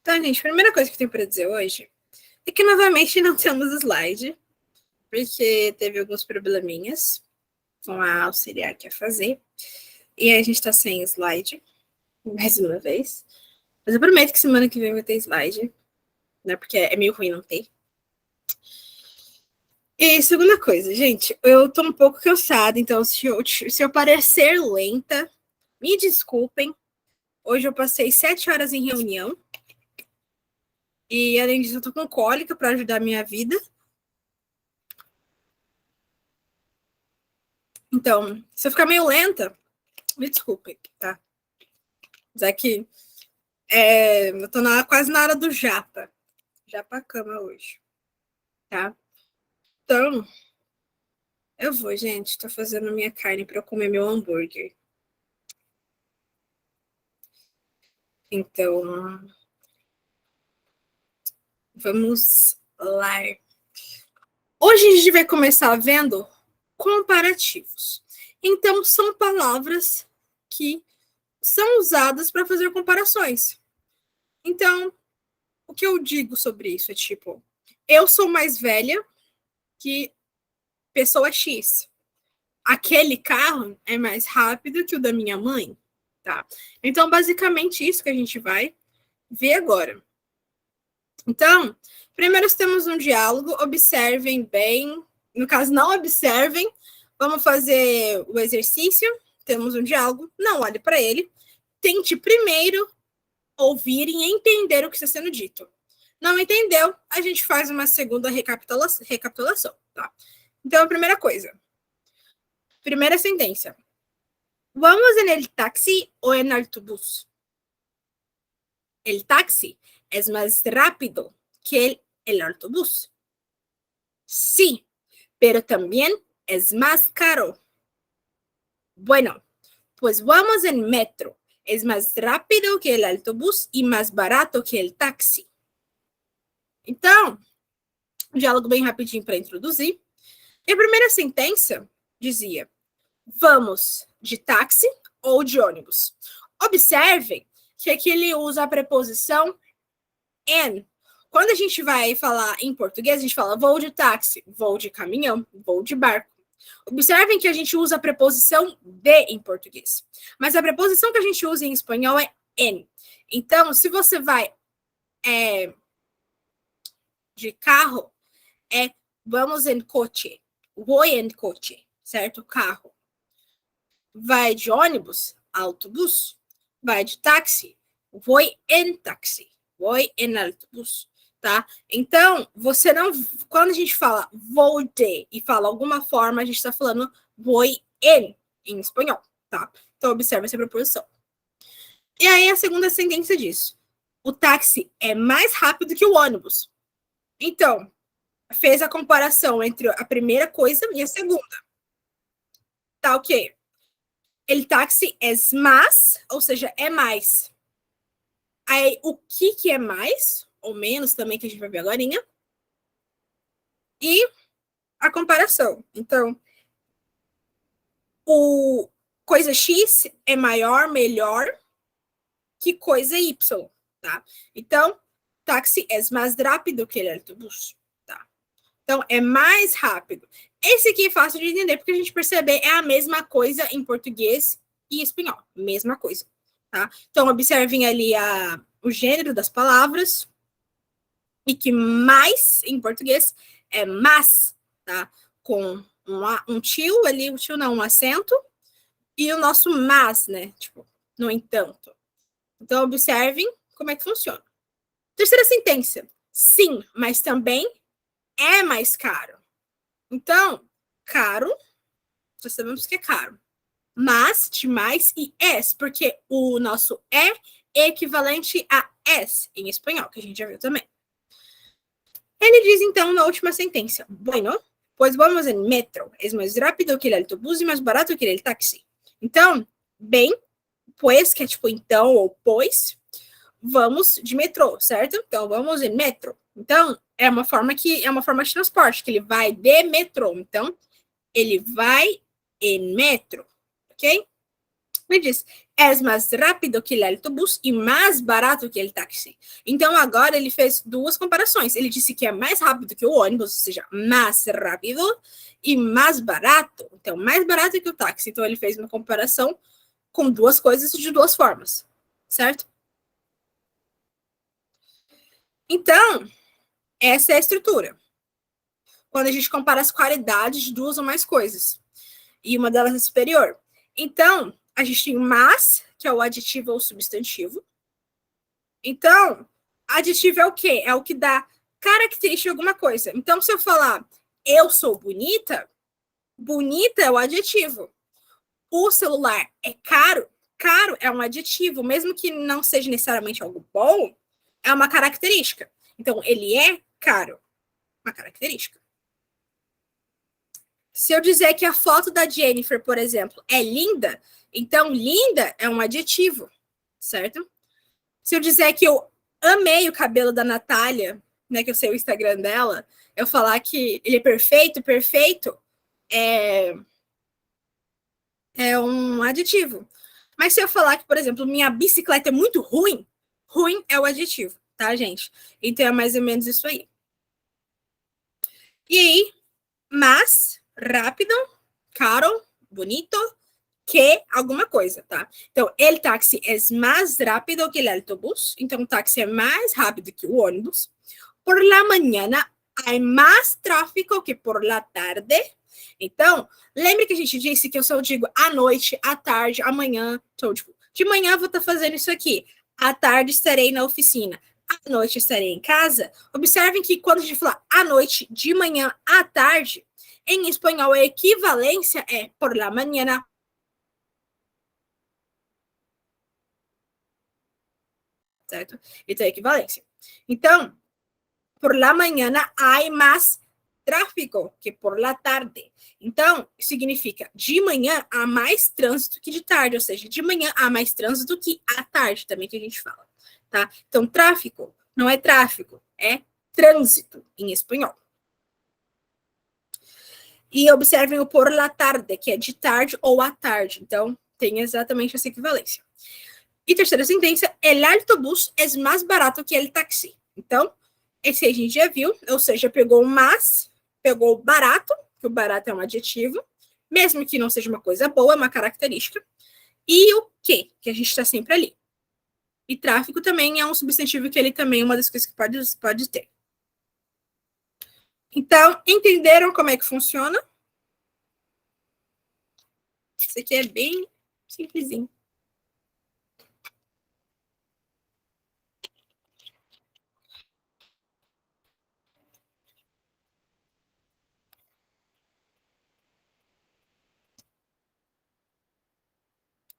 Então, gente, a primeira coisa que eu tenho para dizer hoje é que, novamente, não temos slide, porque teve alguns probleminhas com a auxiliar que ia fazer, e aí a gente tá sem slide, mais uma vez. Mas eu prometo que semana que vem vai ter slide, né, porque é meio ruim não ter. E segunda coisa, gente, eu tô um pouco cansada, então se eu parecer lenta, me desculpem. Hoje eu passei 7 horas em reunião. E, além disso, eu tô com cólica para ajudar a minha vida. Então, se eu ficar meio lenta, me desculpem, tá? Mas é que eu tô quase na hora do japa. Japa cama hoje, tá? Então, eu vou, gente. Tô fazendo minha carne para eu comer meu hambúrguer. Então, vamos lá. Hoje a gente vai começar vendo comparativos. Então, são palavras que são usadas para fazer comparações. Então, o que eu digo sobre isso é tipo, eu sou mais velha que pessoa X. Aquele carro é mais rápido que o da minha mãe, tá? Então, basicamente, isso que a gente vai ver agora. Então, primeiro temos um diálogo, observem bem. No caso, não observem. Vamos fazer o exercício. Temos um diálogo, não olhe para ele. Tente primeiro ouvir e entender o que está sendo dito. Não entendeu? A gente faz uma segunda recapitulação, tá? Então, a primeira coisa. Primeira sentencia. ¿Vamos en el taxi o en autobús? El taxi es más rápido que el autobús. Sí, pero también es más caro. Bueno, pues vamos en metro. Es más rápido que el autobús y más barato que el taxi. Então, um diálogo bem rapidinho para introduzir. E a primeira sentença dizia: vamos de táxi ou de ônibus. Observem que aqui ele usa a preposição en. Quando a gente vai falar em português, a gente fala vou de táxi, vou de caminhão, vou de barco. Observem que a gente usa a preposição de em português. Mas a preposição que a gente usa em espanhol é en. Então, se você vai de carro, é vamos en coche, voy en coche, certo? Carro. Vai de ônibus, autobus. Vai de táxi, voy en taxi, voy en autobus, tá? Então, você não... Quando a gente fala vou de e fala alguma forma, a gente está falando voy em espanhol, tá? Então, observe essa preposição. E aí, a segunda sentença diz: o táxi é mais rápido que o ônibus. Então, fez a comparação entre a primeira coisa e a segunda. Tá ok? El táxi é mais, ou seja, é mais. Aí, o que é mais, ou menos também, que a gente vai ver agora. E a comparação. Então, o coisa X é maior, melhor que coisa Y, tá? Então, táxi é mais rápido que o autobus, tá? Então, é mais rápido. Esse aqui é fácil de entender, porque a gente percebe é a mesma coisa em português e espanhol. Mesma coisa, tá? Então, observem ali o gênero das palavras. E que mais, em português, é mas, tá? Com um tio ali, um acento. E o nosso mas, né? Tipo, no entanto. Então, observem como é que funciona. Terceira sentença. Sim, mas também é mais caro. Então, caro, já sabemos que é caro. Mas, de mais e es, porque o nosso é equivalente a es em espanhol, que a gente já viu também. Ele diz, então, na última sentença: bueno, pues vamos en metro. Es más rápido que el autobús y más barato que el taxi. Então, bem, pues, que é tipo então ou pois, vamos de metrô, certo? Então, vamos em metro. Então, é uma forma de transporte, que ele vai de metrô. Então, ele vai em metro, ok? Me diz, é mais rápido que o autobus e mais barato que o táxi. Então, agora ele fez duas comparações. Ele disse que é mais rápido que o ônibus, ou seja, mais rápido e mais barato. Então, mais barato que o táxi. Então, ele fez uma comparação com duas coisas de duas formas, certo? Então, essa é a estrutura. Quando a gente compara as qualidades de duas ou mais coisas. E uma delas é superior. Então, a gente tem o mais, que é o aditivo ou substantivo. Então, aditivo é o quê? É o que dá característica de alguma coisa. Então, se eu falar eu sou bonita, bonita é o adjetivo. O celular é caro, caro é um adjetivo, mesmo que não seja necessariamente algo bom, é uma característica. Então, ele é caro, uma característica. Se eu dizer que a foto da Jennifer, por exemplo, é linda, então linda é um adjetivo, certo? Se eu dizer que eu amei o cabelo da Natália, né, que eu sei o Instagram dela, eu falar que ele é perfeito, perfeito, é um adjetivo. Mas se eu falar que, por exemplo, minha bicicleta é muito ruim, ruim é o adjetivo, tá, gente? Então é mais ou menos isso aí. E aí, mas, rápido, caro, bonito, que alguma coisa, tá? Então, el táxi é mais rápido que o autobús. Então, o táxi é mais rápido que o ônibus. Por la mañana há mais tráfego que por la tarde. Então, lembre que a gente disse que eu só digo à noite, à tarde, amanhã. Então, tipo, de manhã eu vou estar fazendo isso aqui. À tarde estarei na oficina. À noite estarei em casa. Observem que quando a gente fala à noite, de manhã, à tarde, em espanhol a equivalência é por la mañana. Certo? Então, é equivalência. Então, por la mañana há mais tráfego que por la tarde. Então, significa de manhã há mais trânsito que de tarde, ou seja, de manhã há mais trânsito que à tarde, também que a gente fala, tá? Então, tráfego não é tráfego, é trânsito em espanhol. E observem o por la tarde, que é de tarde ou à tarde. Então, tem exatamente essa equivalência. E terceira sentença, el autobús é mais barato que el táxi. Então, esse a gente já viu, ou seja, pegou o mais, pegou o barato, que o barato é um adjetivo, mesmo que não seja uma coisa boa, é uma característica, e o que a gente está sempre ali. E tráfego também é um substantivo que ele também é uma das coisas que pode ter. Então, entenderam como é que funciona? Isso aqui é bem simplesinho.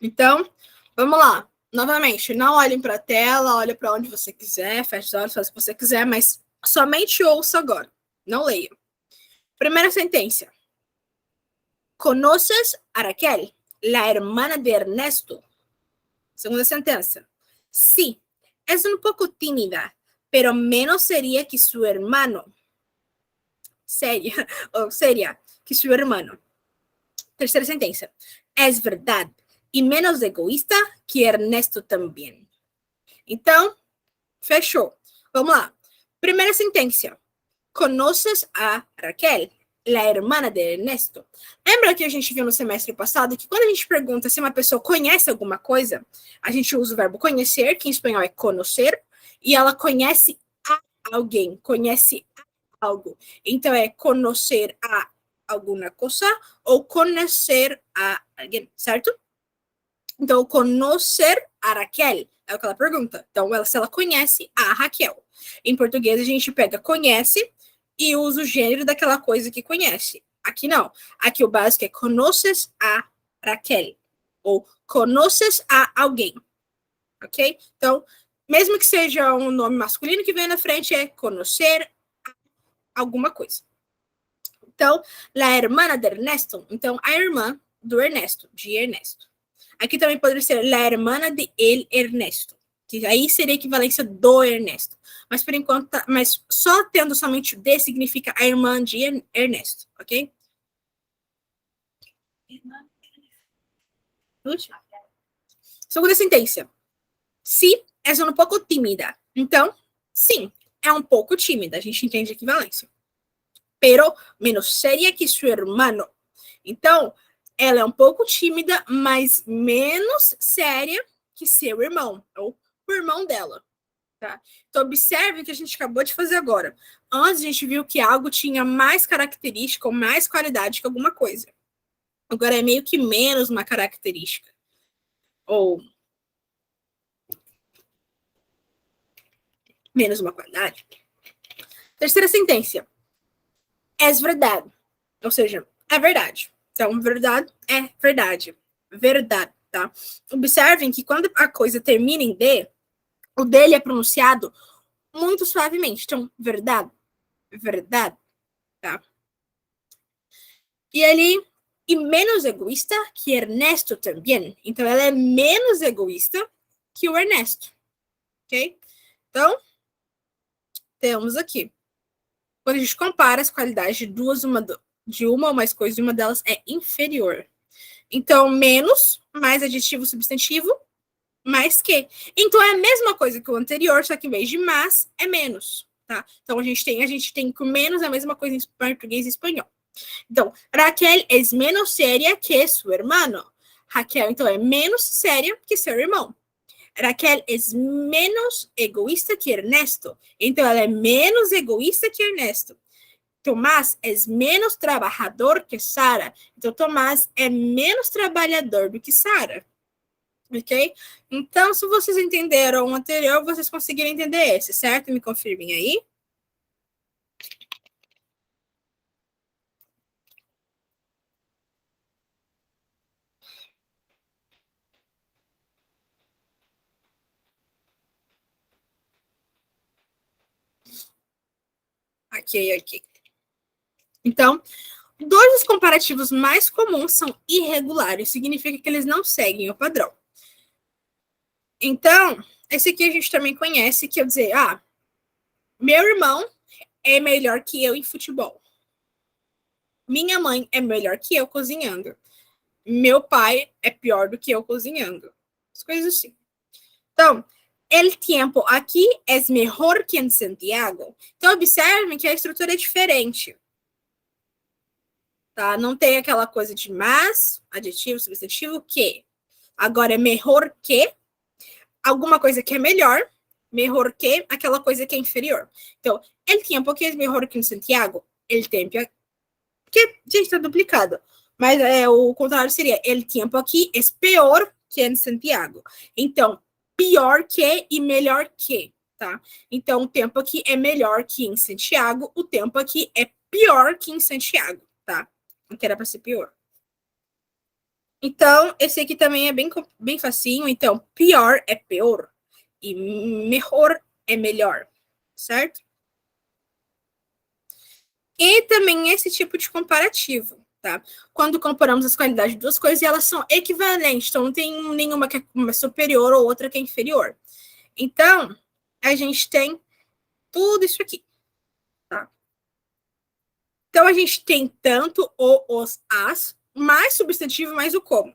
Então, vamos lá. Novamente, não olhem para a tela, olhe para onde você quiser, feche os olhos, faça o que você quiser, mas somente ouça agora. Não leia. Primeira sentença. ¿Conoces a Raquel, la hermana de Ernesto? Segunda sentencia. Sí, es un poco tímida, pero menos seria que su hermano. Seria que su hermano. Terceira sentencia. Es verdad, y menos egoísta que Ernesto também. Então, fechou. Vamos lá. Primeira sentença. ¿Conoces a Raquel, la hermana de Ernesto? Lembra que a gente viu no semestre passado que quando a gente pergunta se uma pessoa conhece alguma coisa, a gente usa o verbo conhecer, que em espanhol é conocer, e ela conhece a alguém, conhece algo. Então é conhecer a alguma coisa ou conhecer a alguém, certo? Então, conhecer a Raquel é o que ela pergunta. Então, se ela conhece a Raquel. Em português, a gente pega conhece e usa o gênero daquela coisa que conhece. Aqui não. Aqui o básico é conoces a Raquel. Ou conoces a alguém. Ok? Então, mesmo que seja um nome masculino que vem na frente, é conhecer alguma coisa. Então, la hermana de Ernesto. Então, a irmã do Ernesto, de Ernesto. Aqui também poderia ser la hermana de el Ernesto, que aí seria a equivalência do Ernesto. Mas por enquanto, mas só tendo somente o de significa a irmã de Ernesto, ok? Segunda sentença. Sí, es un poco tímida. Então, sim, é um pouco tímida. A gente entende a equivalência. Pero menos séria que seu hermano. Então, ela é um pouco tímida, mas menos séria que seu irmão, ou o irmão dela. Tá? Então, observe o que a gente acabou de fazer agora. Antes, a gente viu que algo tinha mais característica ou mais qualidade que alguma coisa. Agora, é meio que menos uma característica. Ou menos uma qualidade. Terceira sentença. Es verdade. Ou seja, é verdade. Então, verdade é verdade. Verdade, tá? Observem que quando a coisa termina em D, o dele é pronunciado muito suavemente. Então, verdade. Verdade, tá? E ele... E menos egoísta que Ernesto também. Então, ela é menos egoísta que o Ernesto. Ok? Então, temos aqui. Quando a gente compara as qualidades de uma ou mais coisas, uma delas é inferior. Então, menos, mais adjetivo substantivo, mais que. Então, é a mesma coisa que o anterior, só que em vez de mais, é menos. Tá? Então, a gente tem que o menos é a mesma coisa em português e espanhol. Então, Raquel é menos séria que seu irmão. Raquel, então, é menos séria que seu irmão. Raquel é menos egoísta que Ernesto. Então, ela é menos egoísta que Ernesto. Tomás é menos trabalhador que Sara. Então, Tomás é menos trabalhador do que Sara. Ok? Então, se vocês entenderam o anterior, vocês conseguiram entender esse, certo? Me confirmem aí. Ok. Então, dois dos comparativos mais comuns são irregulares. Significa que eles não seguem o padrão. Então, esse aqui a gente também conhece, que eu dizer, meu irmão é melhor que eu em futebol. Minha mãe é melhor que eu cozinhando. Meu pai é pior do que eu cozinhando. As coisas assim. Então, el tiempo aqui é melhor que em Santiago. Então, observem que a estrutura é diferente. Tá? Não tem aquela coisa de mas, adjetivo, substantivo, que. Agora é melhor que alguma coisa que é melhor que aquela coisa que é inferior. Então, el tiempo que é melhor que em Santiago. El tempo que, gente, está duplicado. Mas o contrário seria, el tiempo aqui é pior que em Santiago. Então, pior que e melhor que, tá? Então, o tempo aqui é melhor que em Santiago, o tempo aqui é pior que em Santiago, tá? Não que era para ser pior. Então, esse aqui também é bem facinho. Então, pior é pior e melhor é melhor, certo? E também esse tipo de comparativo, tá? Quando comparamos as qualidades de duas coisas, elas são equivalentes, então não tem nenhuma que é superior ou outra que é inferior. Então, a gente tem tudo isso aqui, tá? Então, a gente tem tanto o, os, as, mais substantivo, mais o como.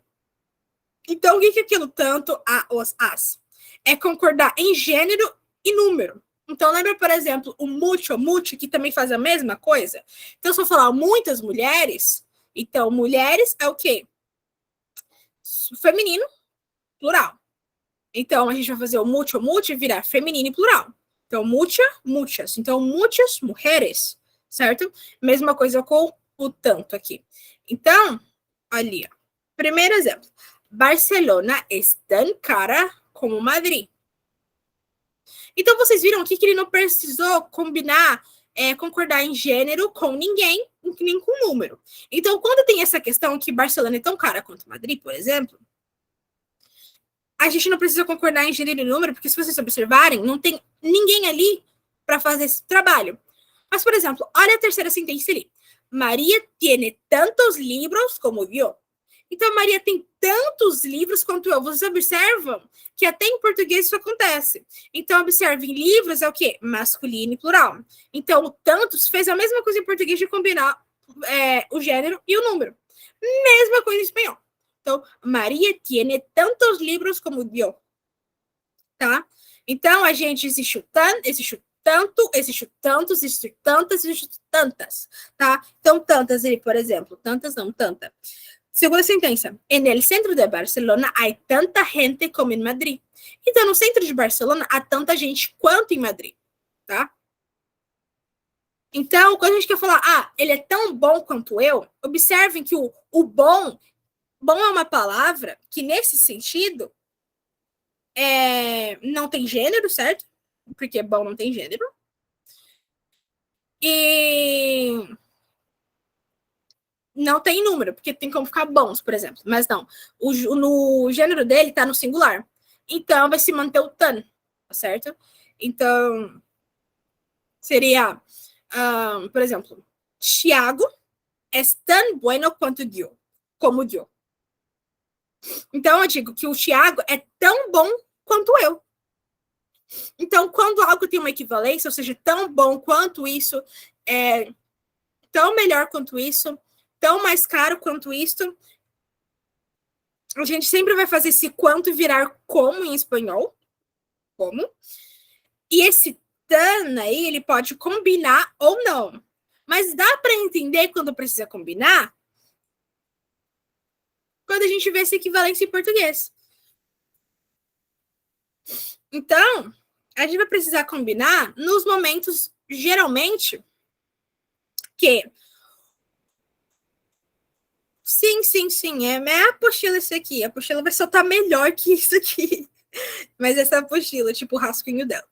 Então, o que é aquilo tanto, a, os, as? É concordar em gênero e número. Então, lembra, por exemplo, o multi, que também faz a mesma coisa? Então, se eu falar muitas mulheres, então, mulheres é o quê? Feminino, plural. Então, a gente vai fazer o multi virar feminino e plural. Então, muchas. Então, muitas mulheres, certo? Mesma coisa com o tanto aqui. Então, ali, ó. Primeiro exemplo. Barcelona é tão cara como Madrid. Então, vocês viram aqui que ele não precisou combinar, concordar em gênero com ninguém, nem com número. Então, quando tem essa questão que Barcelona é tão cara quanto Madrid, por exemplo, a gente não precisa concordar em gênero e número, porque se vocês observarem, não tem ninguém ali para fazer esse trabalho. Mas, por exemplo, olha a terceira sentença ali. Maria tiene tantos livros como eu. Então, Maria tem tantos livros quanto eu. Vocês observam que até em português isso acontece. Então, observem, livros é o quê? Masculino e plural. Então, o tantos fez a mesma coisa em português de combinar o gênero e o número. Mesma coisa em espanhol. Então, Maria tiene tantos livros como eu. Tá? Então, a gente existe o tanto, existe o tanto, existe o tantos, existe o tantas, existe tantas, tá? Então, tantas, por exemplo, tantas não, tanta. Segunda sentença. En el centro de Barcelona há tanta gente como em Madrid. Então, no centro de Barcelona há tanta gente quanto em Madrid, tá? Então, quando a gente quer falar, ele é tão bom quanto eu, observem que o bom é uma palavra que, nesse sentido, não tem gênero, certo? Porque bom não tem gênero. E não tem número, porque tem como ficar bons, por exemplo. Mas não. No gênero dele tá no singular. Então vai se manter o tan, certo? Então seria, por exemplo, Thiago é tan bueno quanto eu, como eu. Então eu digo que o Thiago é tão bom quanto eu. Então, quando algo tem uma equivalência, ou seja, tão bom quanto isso, tão melhor quanto isso, tão mais caro quanto isso, a gente sempre vai fazer esse quanto virar como em espanhol. Como. E esse tan aí, ele pode combinar ou não. Mas dá para entender quando precisa combinar quando a gente vê essa equivalência em português. Então, a gente vai precisar combinar nos momentos, geralmente, que... Sim. É a apostila esse aqui. A apostila vai soltar melhor que isso aqui. Mas essa apostila, tipo o rascunho dela.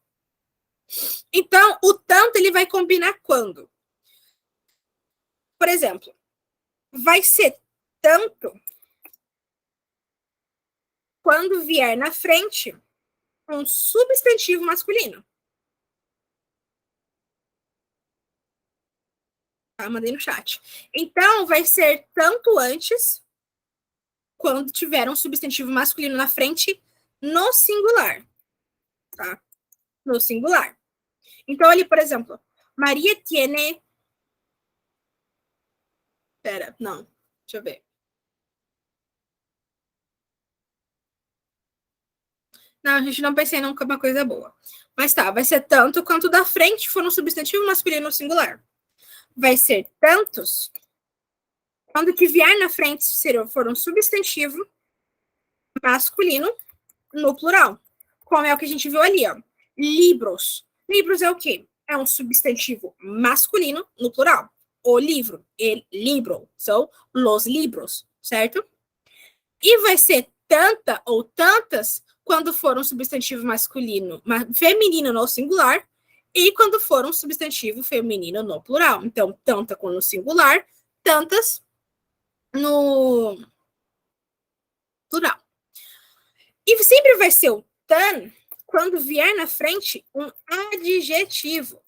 Então, o tanto, ele vai combinar quando? Por exemplo, vai ser tanto quando vier na frente um substantivo masculino. Tá? Mandei no chat. Então, vai ser tanto antes quando tiver um substantivo masculino na frente no singular. Tá? No singular. Então, ali, por exemplo, Maria tiene... Pera, não. Deixa eu ver. Não, a gente não pensei nunca uma coisa boa. Mas tá, vai ser tanto quanto da frente for um substantivo masculino singular. Vai ser tantos quando que vier na frente for um substantivo masculino no plural. Como é o que a gente viu ali, ó. Libros. Libros é o quê? É um substantivo masculino no plural. O livro, el libro, são los libros, certo? E vai ser tanta ou tantas quando for um substantivo masculino, feminino no singular, e quando for um substantivo feminino no plural. Então, tanta no singular, tantas no plural. E sempre vai ser o tan quando vier na frente um adjetivo.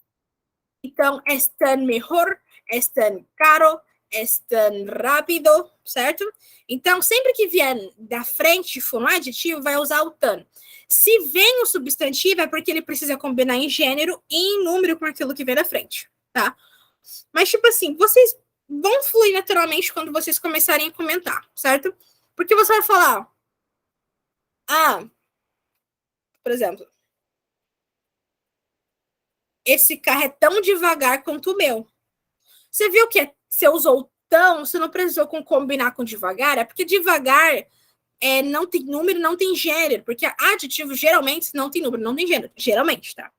Então, es tan mejor, es tan caro, es tan rápido, certo? Então, sempre que vier da frente for um adjetivo, vai usar o tan. Se vem o substantivo, é porque ele precisa combinar em gênero e em número com aquilo que vem da frente, tá? Mas, tipo assim, vocês vão fluir naturalmente quando vocês começarem a comentar, certo? Porque você vai falar, por exemplo, esse carro é tão devagar quanto o meu. Você viu que você usou tão, você não precisou combinar com devagar, é porque devagar não tem número, não tem gênero, porque adjetivo geralmente não tem número, não tem gênero, geralmente, tá?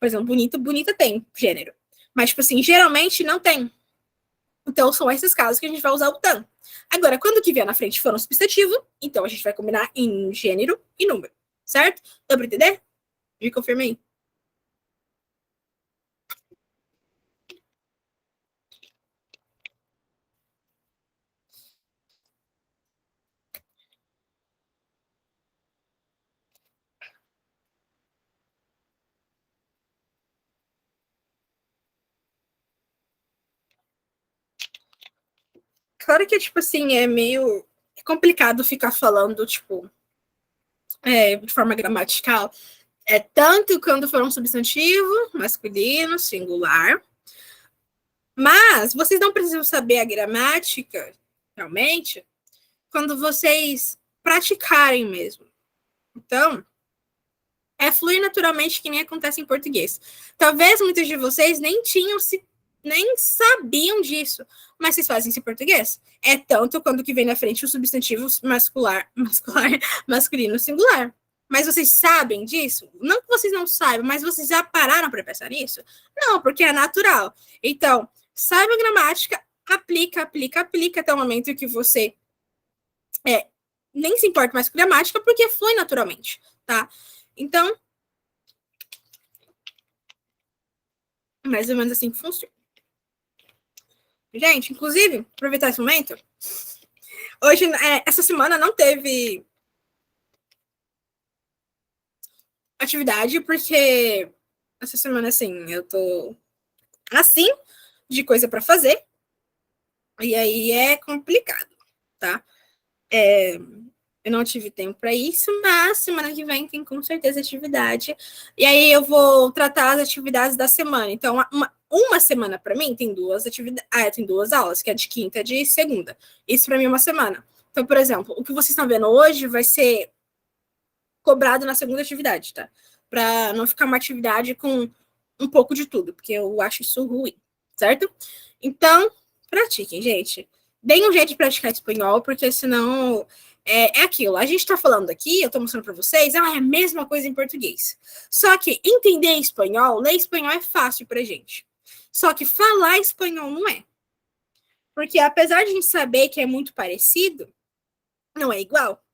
Por exemplo, bonita tem gênero. Mas, tipo assim, geralmente não tem. Então, são esses casos que a gente vai usar o tan. Agora, quando o que vier na frente for um substantivo, então a gente vai combinar em gênero e número, certo? Dá pra entender? Me confirmei. Claro que, tipo assim, é meio complicado ficar falando, tipo, de forma gramatical. É tanto quando for um substantivo, masculino, singular. Mas vocês não precisam saber a gramática, realmente, quando vocês praticarem mesmo. Então, é fluir naturalmente que nem acontece em português. Talvez muitos de vocês nem sabiam disso, mas vocês fazem isso em português. É tanto quando que vem na frente o substantivo masculino singular. Mas vocês sabem disso? Não que vocês não saibam, mas vocês já pararam para pensar nisso? Não, porque é natural. Então, saiba a gramática, aplica até o momento que você nem se importa mais com gramática, porque flui naturalmente, tá? Então, mais ou menos assim que funciona. Gente, inclusive, aproveitar esse momento, hoje, essa semana não teve atividade, porque essa semana, assim, eu tô assim, de coisa para fazer, e aí é complicado, tá? Eu não tive tempo para isso, mas semana que vem tem com certeza atividade. E aí eu vou tratar as atividades da semana. Então, uma semana para mim tem duas atividades. Tem duas aulas, que é de quinta e de segunda. Isso para mim é uma semana. Então, por exemplo, o que vocês estão vendo hoje vai ser cobrado na segunda atividade, tá? Para não ficar uma atividade com um pouco de tudo, porque eu acho isso ruim, certo? Então, pratiquem, gente. Deem um jeito de praticar espanhol, porque senão é aquilo. A gente está falando aqui, eu estou mostrando para vocês, é a mesma coisa em português. Só que entender espanhol, ler espanhol é fácil para gente. Só que falar espanhol não é. Porque apesar de a gente saber que é muito parecido, não é igual,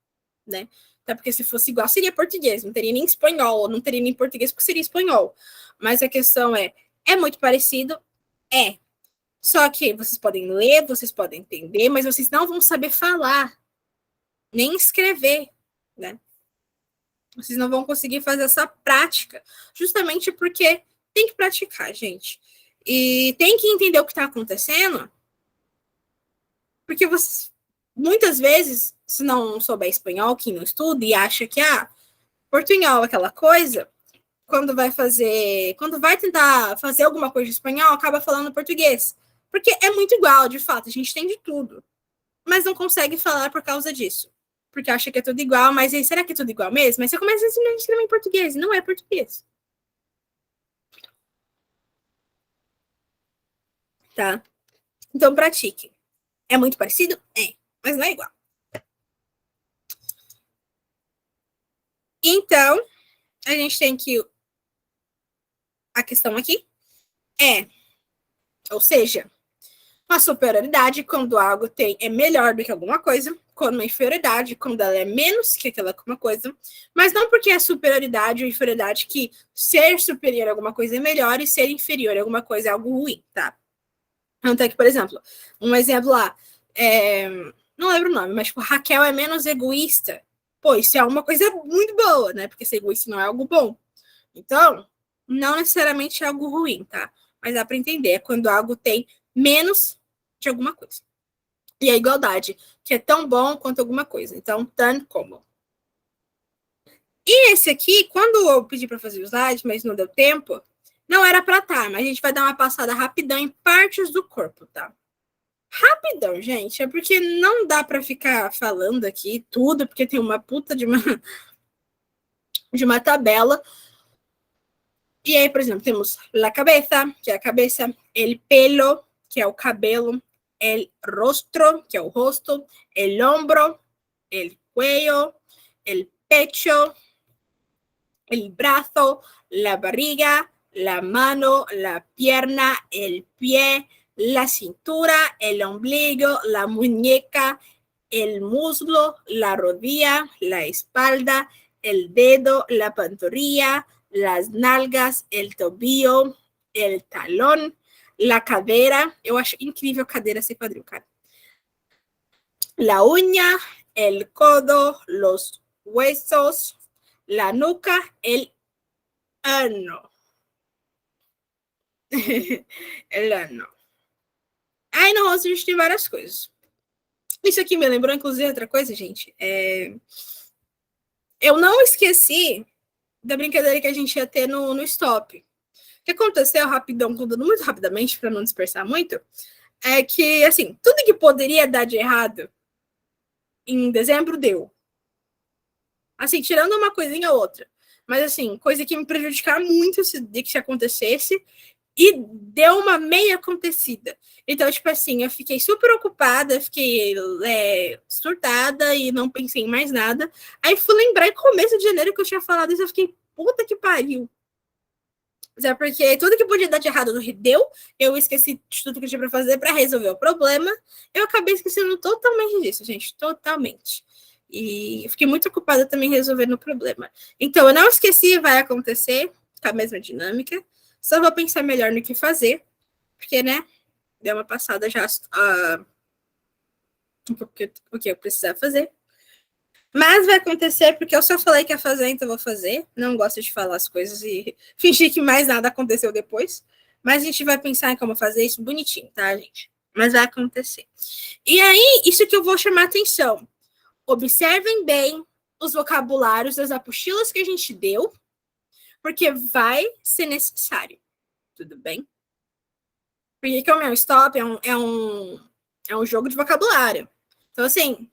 né? Até porque se fosse igual, seria português, não teria nem espanhol, não teria nem português, porque seria espanhol. Mas a questão é muito parecido? É. Só que vocês podem ler, vocês podem entender, mas vocês não vão saber falar, nem escrever, né? Vocês não vão conseguir fazer essa prática, justamente porque tem que praticar, gente. E tem que entender o que está acontecendo, porque vocês, muitas vezes, se não souber espanhol, quem não estuda e acha que, portunhol, aquela coisa, quando vai tentar fazer alguma coisa de espanhol, acaba falando português. Porque é muito igual, de fato, a gente tem de tudo. Mas não consegue falar por causa disso. Porque acha que é tudo igual, mas aí, será que é tudo igual mesmo? Aí você começa a escrever em português, e não é português. Tá? Então, pratique. É muito parecido? É, mas não é igual. Então, a gente tem que... A questão aqui ou seja, uma superioridade quando algo é melhor do que alguma coisa, quando uma inferioridade quando ela é menos que aquela alguma coisa, mas não porque é superioridade ou inferioridade que ser superior a alguma coisa é melhor e ser inferior a alguma coisa é algo ruim, tá? Tanto é que, por exemplo, um exemplo lá, não lembro o nome, mas tipo, Raquel é menos egoísta. Pô, isso é uma coisa muito boa, né? Porque ser egoísta não é algo bom. Então, não necessariamente é algo ruim, tá? Mas dá para entender, é quando algo tem menos de alguma coisa. E a igualdade, que é tão bom quanto alguma coisa. Então, tan como. E esse aqui, quando eu pedi para fazer o slide, mas não deu tempo, não era para estar, mas a gente vai dar uma passada rapidão em partes do corpo, tá? Rapidão, gente, é porque não dá para ficar falando aqui tudo, porque tem uma puta de uma tabela. E aí, por exemplo, temos la cabeza, que é a cabeça, el pelo, que é o cabelo, el rostro, que é o rosto, el hombro, el cuello, el pecho, el brazo, la barriga, la mano, la pierna, el pie, la cintura, el ombligo, la muñeca, el muslo, la rodilla, la espalda, el dedo, la pantorrilla, las nalgas, el tobillo, el talón, la cadera. Eu acho incrível cadeira ser quadril, cara. La uña, el codo, los huesos, la nuca, el ano. El ano. Aí no rosto a gente tem várias coisas. Isso aqui me lembrou, inclusive, outra coisa, gente. Eu não esqueci da brincadeira que a gente ia ter no stop. O que aconteceu rapidão, contando muito rapidamente, para não dispersar muito, é que, assim, tudo que poderia dar de errado em dezembro deu. Assim, tirando uma coisinha ou outra. Mas, assim, coisa que ia me prejudicar muito de que se acontecesse. E deu uma meia acontecida. Então, tipo assim, eu fiquei super ocupada, fiquei surtada e não pensei em mais nada. Aí fui lembrar em começo de janeiro que eu tinha falado isso, eu fiquei, puta que pariu. Mas é porque tudo que podia dar de errado deu, eu esqueci de tudo que eu tinha pra fazer pra resolver o problema. Eu acabei esquecendo totalmente disso, gente, totalmente. E eu fiquei muito ocupada também resolvendo o problema. Então, eu não esqueci, vai acontecer, com a mesma dinâmica. Só vou pensar melhor no que fazer, porque, né, deu uma passada já o que eu precisava fazer. Mas vai acontecer porque eu só falei que ia fazer, então vou fazer. Não gosto de falar as coisas e fingir que mais nada aconteceu depois. Mas a gente vai pensar em como fazer isso bonitinho, tá, gente? Mas vai acontecer. E aí, isso que eu vou chamar atenção. Observem bem os vocabulários das apostilas que a gente deu, porque vai ser necessário. Tudo bem? Porque que o meu stop é um jogo de vocabulário. Então, assim,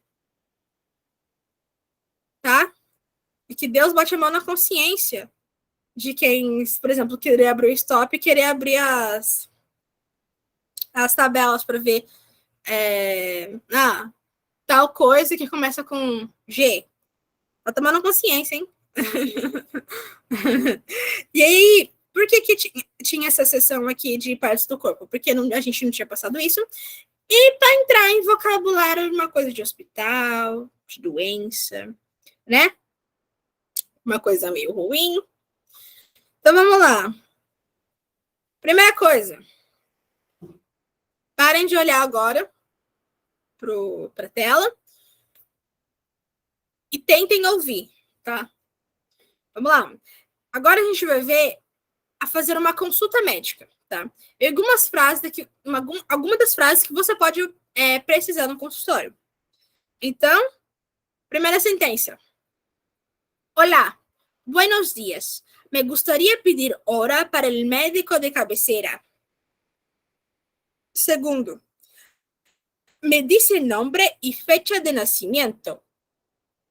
tá? E que Deus bote a mão na consciência de quem, por exemplo, querer abrir o stop e querer abrir as tabelas para ver tal coisa que começa com G. Bota a mão na consciência, hein? E aí, por que tinha essa sessão aqui de partes do corpo? Porque a gente não tinha passado isso. E para entrar em vocabulário, uma coisa de hospital, de doença, né? Uma coisa meio ruim. Então vamos lá. Primeira coisa. Parem de olhar agora para a tela e tentem ouvir, tá? Vamos lá. Agora a gente vai ver a fazer uma consulta médica, tá? E algumas frases alguma das frases que você pode precisar no consultório. Então, primeira sentença. Olá, buenos días. Me gustaría pedir hora para el médico de cabecera. Segundo, me dice nombre y fecha de nacimiento.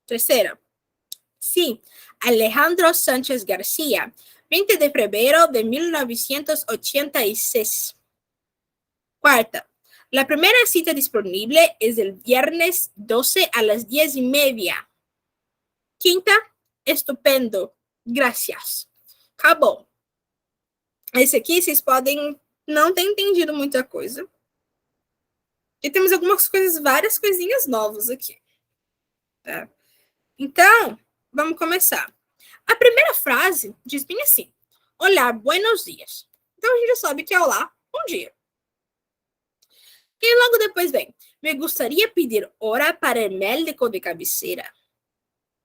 Tercera, sí, Alejandro Sánchez García, 20 de febrero de 1986. Cuarta, la primera cita disponible es el viernes 12 a las 10:30. Quinta, estupendo, gracias. Acabou. Esse aqui vocês podem não ter entendido muita coisa. E temos algumas coisas, várias coisinhas novas aqui. Tá? Então, vamos começar. A primeira frase diz bem assim: olá, buenos dias. Então a gente já sabe que é olá, bom dia. E logo depois vem: me gustaría pedir hora para el médico de cabeceira.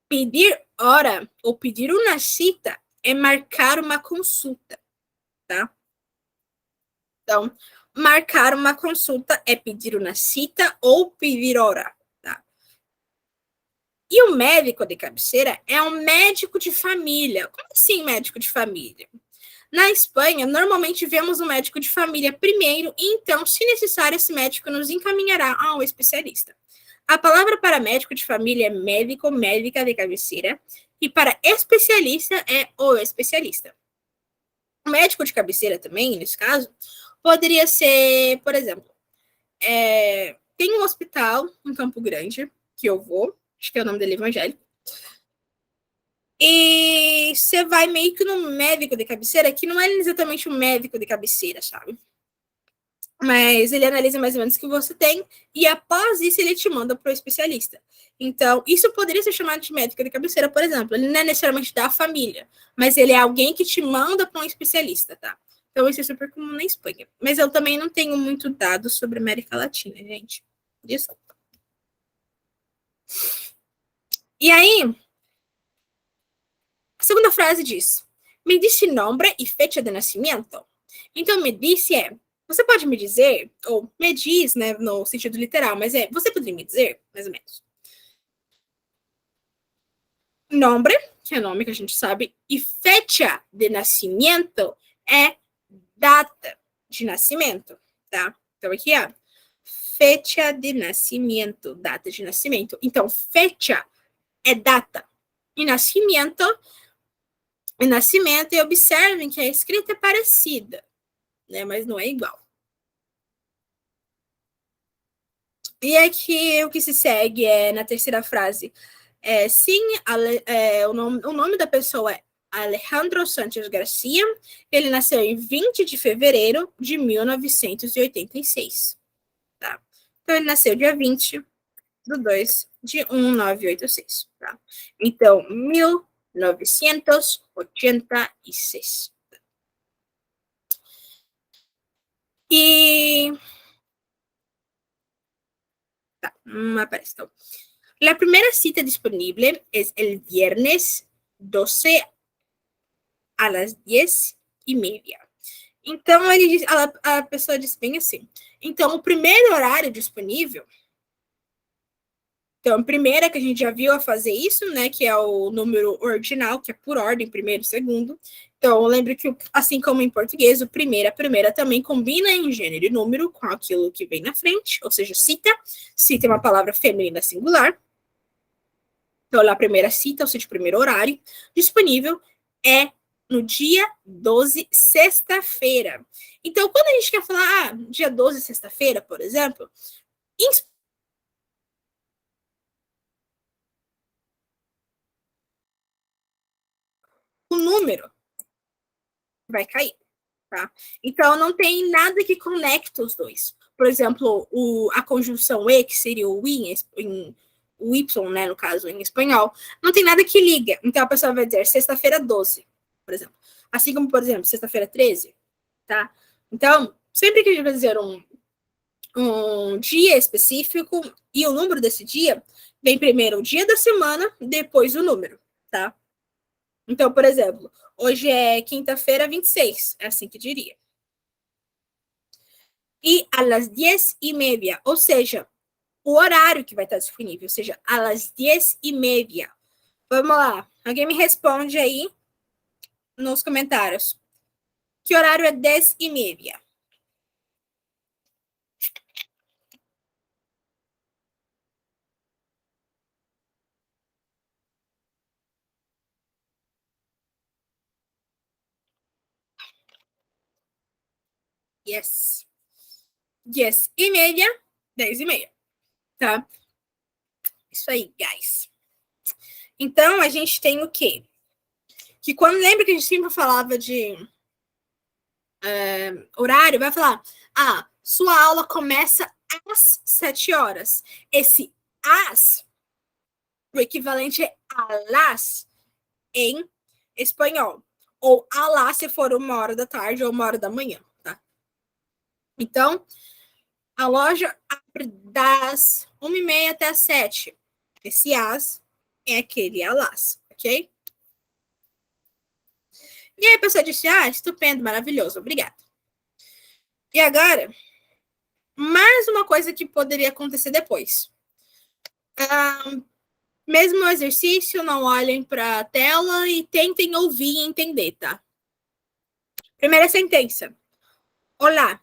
Pedir hora ou pedir uma cita é marcar uma consulta, tá? Então, marcar uma consulta é pedir uma cita ou pedir hora, tá? E o médico de cabeceira é um médico de família. Como assim médico de família? Na Espanha, normalmente vemos um médico de família primeiro e então, se necessário, esse médico nos encaminhará a um especialista. A palavra para médico de família é médico, médica de cabeceira, e para especialista é o especialista. O médico de cabeceira também, nesse caso, poderia ser, por exemplo, tem um hospital em Campo Grande, que eu vou, acho que é o nome dele Evangélico, e você vai meio que no médico de cabeceira, que não é exatamente um médico de cabeceira, sabe? Mas ele analisa mais ou menos o que você tem e após isso ele te manda para o especialista. Então, isso poderia ser chamado de médico de cabeceira, por exemplo. Ele não é necessariamente da família, mas ele é alguém que te manda para um especialista, tá? Então, isso é super comum na Espanha. Mas eu também não tenho muito dados sobre a América Latina, gente. Desculpa. E aí, a segunda frase diz: me disse nombre e fecha de nascimento. Então, me disse você pode me dizer, ou me diz, né, no sentido literal, mas você poderia me dizer, mais ou menos. Nombre, que é o nome que a gente sabe, e fecha de nascimento é data de nascimento, tá? Então, aqui, fecha de nascimento, data de nascimento. Então, fecha é data. E nascimento, e observem que a escrita é parecida, né? Mas não é igual. E aqui o que se segue é, na terceira frase, sim, o nome da pessoa é Alejandro Santos Garcia, ele nasceu em 20 de fevereiro de 1986. Tá? Então, ele nasceu dia 20 de 2 de 1986. Tá? Então, 1986. E... Tá, aparece. Então. La primera cita disponible es el viernes 12 a las 10:30. Então, ele diz, a pessoa diz bem assim. Então, o primeiro horário disponível. Então, a primeira que a gente já viu a fazer isso, né? Que é o número ordinal, que é por ordem, primeiro e segundo. Então, lembre que, assim como em português, a primeira também combina em gênero e número com aquilo que vem na frente, ou seja, cita. Cita é uma palavra feminina singular. Então, a primeira cita, ou seja, o primeiro horário disponível é no dia 12, sexta-feira. Então, quando a gente quer falar, dia 12, sexta-feira, por exemplo, o número vai cair, tá? Então, não tem nada que conecte os dois. Por exemplo, a conjunção e, que seria o i o y, né, no caso, em espanhol, não tem nada que liga. Então, a pessoa vai dizer sexta-feira 12, por exemplo. Assim como, por exemplo, sexta-feira 13, tá? Então, sempre que a gente vai dizer um dia específico e o número desse dia, vem primeiro o dia da semana, depois o número, tá? Então, por exemplo, hoje é quinta-feira 26, é assim que diria. E a las 10:30, ou seja, o horário que vai estar disponível, ou seja, a las 10:30. Vamos lá, alguém me responde aí nos comentários. Que horário é 10:30? Yes. 10:30, 10:30, tá? Isso aí, guys. Então, a gente tem o quê? Que quando lembra que a gente sempre falava de horário, vai falar, sua aula começa às 7 horas. Esse às, o equivalente é a las em espanhol. Ou a lá se for 1 hora da tarde ou 1 hora da manhã, tá? Então, a loja abre das 1:30 até as 7. Esse as é aquele alas, ok? E aí a pessoa disse, estupendo, maravilhoso, obrigada. E agora, mais uma coisa que poderia acontecer depois. Mesmo no exercício, não olhem para a tela e tentem ouvir e entender, tá? Primeira sentença. Olá,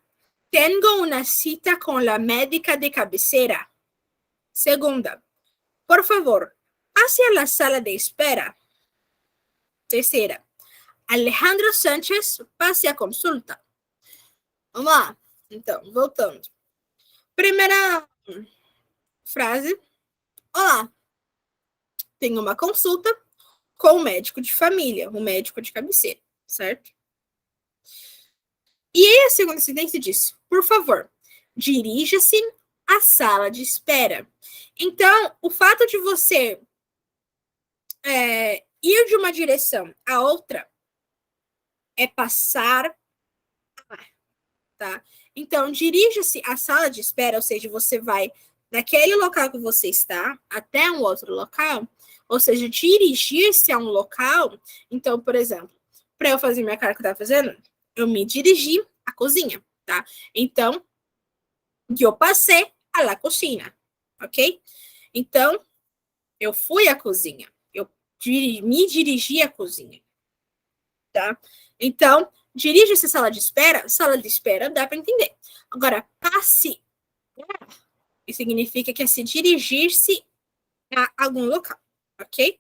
tengo una cita con la médica de cabecera. Segunda. Por favor, hacia la sala de espera. Terceira. Alejandro Sánchez, passe a consulta. Vamos lá. Então, voltando. Primeira frase. Olá, tenho uma consulta com o médico de família, o médico de cabeceira, certo? E aí a segunda sentença diz, por favor, dirija-se à sala de espera. Então, o fato de você ir de uma direção a outra é passar, tá? Então, dirija-se à sala de espera, ou seja, você vai daquele local que você está até um outro local, ou seja, dirigir-se a um local. Então, por exemplo, para eu fazer minha cara que eu estava fazendo, eu me dirigi à cozinha, tá? Então, eu passei a la cocina, ok? Então, eu fui à cozinha, eu me dirigi à cozinha, tá? Então, dirige-se à sala de espera dá para entender. Agora, passe E significa que é se dirigir-se a algum local, ok?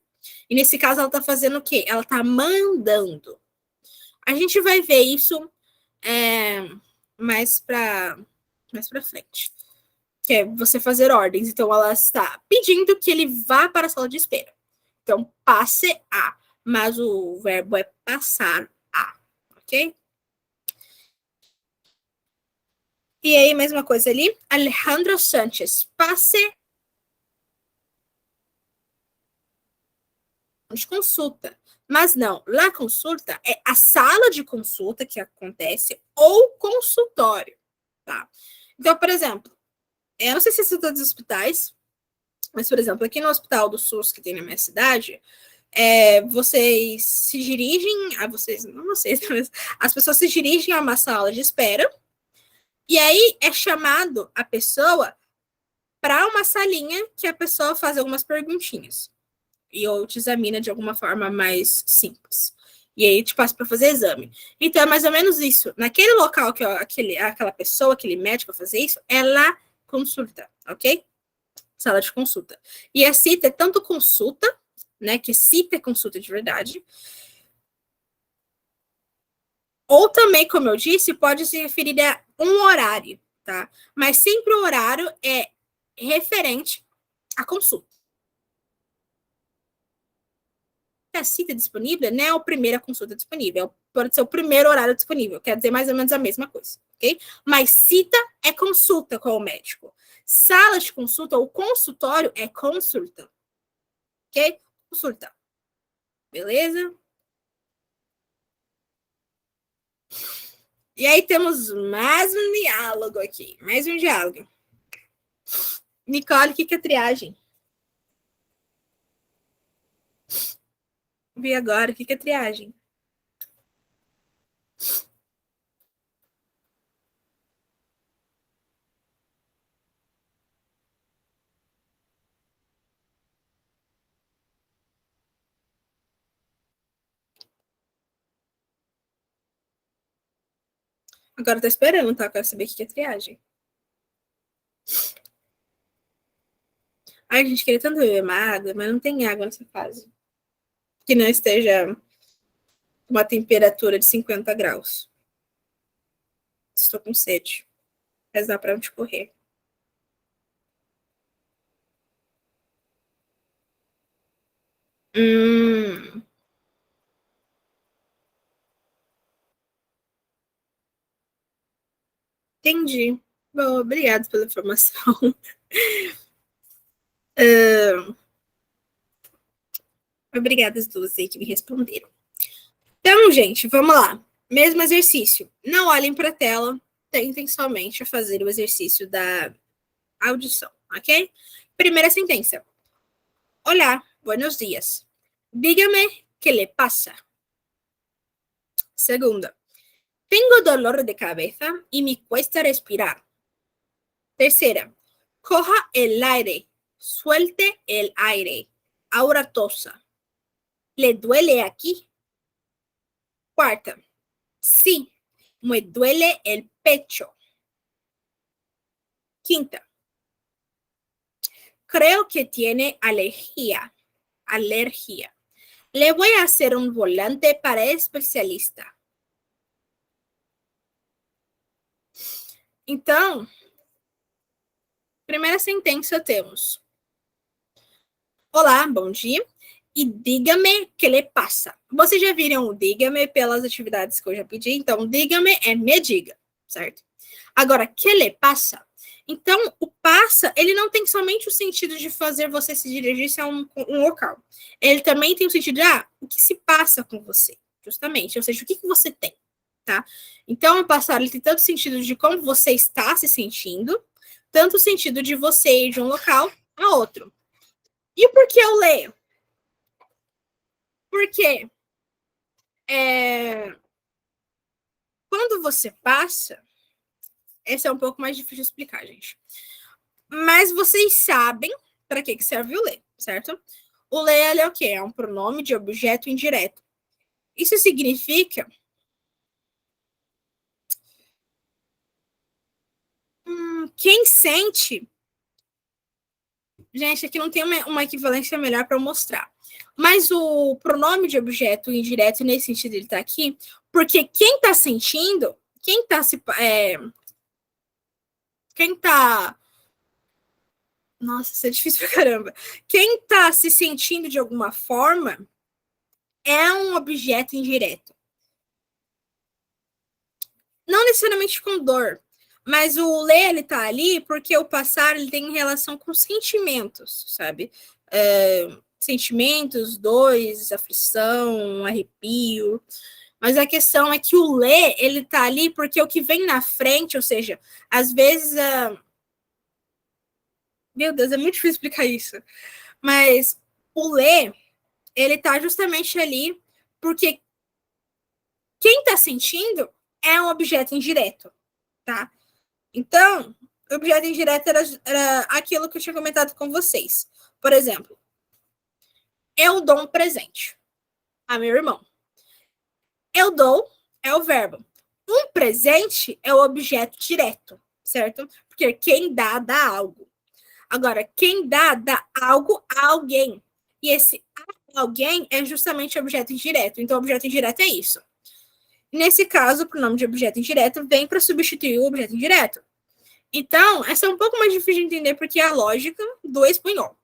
E nesse caso ela está fazendo o quê? Ela está mandando. A gente vai ver isso mais para frente, que é você fazer ordens. Então ela está pedindo que ele vá para a sala de espera. Então passe a, mas o verbo é passar a, ok? E aí, mesma coisa ali, Alejandro Sánchez, passe de consulta. Mas não, lá consulta é a sala de consulta que acontece ou consultório, tá? Então, por exemplo, eu não sei se é todos os hospitais, mas, por exemplo, aqui no Hospital do SUS que tem na minha cidade, vocês se dirigem a vocês, não vocês, mas as pessoas se dirigem a uma sala de espera e aí é chamado a pessoa para uma salinha que a pessoa faz algumas perguntinhas e ou te examina de alguma forma mais simples. E aí te passa para fazer exame. Então é mais ou menos isso. Naquele local que aquela pessoa, aquele médico vai fazer isso, ela consulta, ok? Sala de consulta. E a cita é tanto consulta, né? Que cita é consulta de verdade. Ou também, como eu disse, pode se referir a um horário, tá? Mas sempre o horário é referente à consulta. A cita disponível não é a primeira consulta disponível, pode ser o primeiro horário disponível, quer dizer mais ou menos a mesma coisa, ok? Mas cita é consulta com o médico. Sala de consulta ou consultório é consulta, ok? Consulta, beleza? E aí temos mais um diálogo aqui, mais um diálogo. Nicole, o que é triagem? Vi agora, o que é triagem? Agora eu tô esperando, tá? Eu quero saber o que é triagem. Ai, a gente queria tanto beber uma água, mas não tem água nessa fase. Que não esteja uma temperatura de 50 graus. Estou com sede. Mas dá pra onde correr. Hum, entendi. Bom, obrigado pela informação. Obrigada as duas aí que me responderam. Então, gente, vamos lá. Mesmo exercício. Não olhem para a tela. Tentem somente fazer o exercício da audição, ok? Primeira sentença. Olá, buenos días. Dígame qué le pasa. Segunda. Tengo dolor de cabeza y me cuesta respirar. Tercera. Coja el aire. Suelte el aire. Ahora tosa. ¿Le duele aquí? Cuarta. Sí, me duele el pecho. Quinta. Creo que tiene alergia. Alergia. Le voy a hacer un volante para especialista. Então, primeira sentença temos: olá, bom dia. E diga-me que lhe passa. Vocês já viram o diga-me pelas atividades que eu já pedi? Então, diga-me é me diga, certo? Agora, que lhe passa? Então, o passa, ele não tem somente o sentido de fazer você se dirigir a um local. Ele também tem o sentido de, o que se passa com você, justamente. Ou seja, o que você tem, tá? Então, o passar, ele tem tanto sentido de como você está se sentindo, tanto o sentido de você ir de um local a outro. E por que eu leio? Porque quando você passa, esse é um pouco mais difícil de explicar, gente. Mas vocês sabem para que serve o ler, certo? O ler é o quê? É um pronome de objeto indireto. Isso significa quem sente... Gente, aqui não tem uma equivalência melhor para mostrar. Mas o pronome de objeto indireto, nesse sentido, ele está aqui, porque quem está sentindo, quem está... Nossa, isso é difícil pra caramba. Quem está se sentindo de alguma forma é um objeto indireto. Não necessariamente com dor, mas o ler, ele tá ali porque o passar, ele tem relação com sentimentos, sabe? Sentimentos, dores, aflição, arrepio. Mas a questão é que o ler, ele tá ali porque o que vem na frente, ou seja, às vezes... Meu Deus, é muito difícil explicar isso. Mas o ler, ele tá justamente ali porque quem tá sentindo é um objeto indireto, tá? Então, o objeto indireto era aquilo que eu tinha comentado com vocês. Por exemplo, eu dou um presente a meu irmão. Eu dou é o verbo. Um presente é o objeto direto, certo? Porque quem dá algo. Agora, quem dá algo a alguém. E esse alguém é justamente o objeto indireto. Então, o objeto indireto é isso. Nesse caso, o pronome de objeto indireto vem para substituir o objeto indireto. Então, essa é um pouco mais difícil de entender porque é a lógica do espanhol.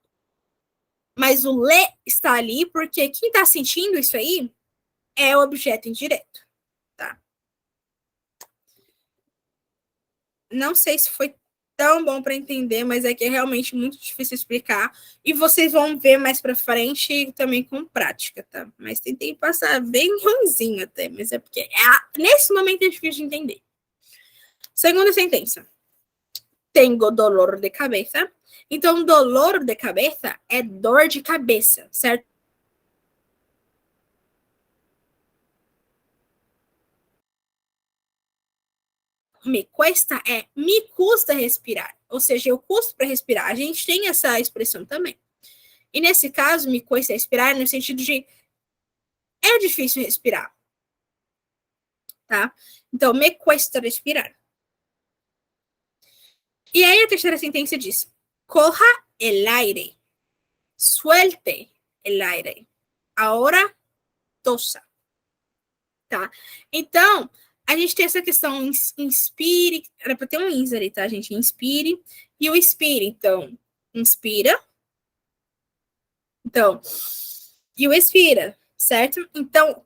Mas o le está ali porque quem está sentindo isso aí é o objeto indireto, tá? Não sei se foi tão bom para entender, mas é que é realmente muito difícil explicar. E vocês vão ver mais para frente também com prática, tá? Mas tentei passar bem ruimzinho até, mas é porque nesse momento é difícil de entender. Segunda sentença. Tengo dolor de cabeça. Então, dolor de cabeça é dor de cabeça, certo? Me cuesta é me custa respirar. Ou seja, eu custo para respirar. A gente tem essa expressão também. E nesse caso, me cuesta respirar no sentido de é difícil respirar. Tá? Então, me cuesta respirar. E aí a terceira sentença diz: coja el aire. Suelte el aire. Ahora tosa. Tá? Então, a gente tem essa questão, inspire, era para ter um ins ali, tá, gente? Inspire e o expire. Então, inspira. Então, e o expira, certo? Então,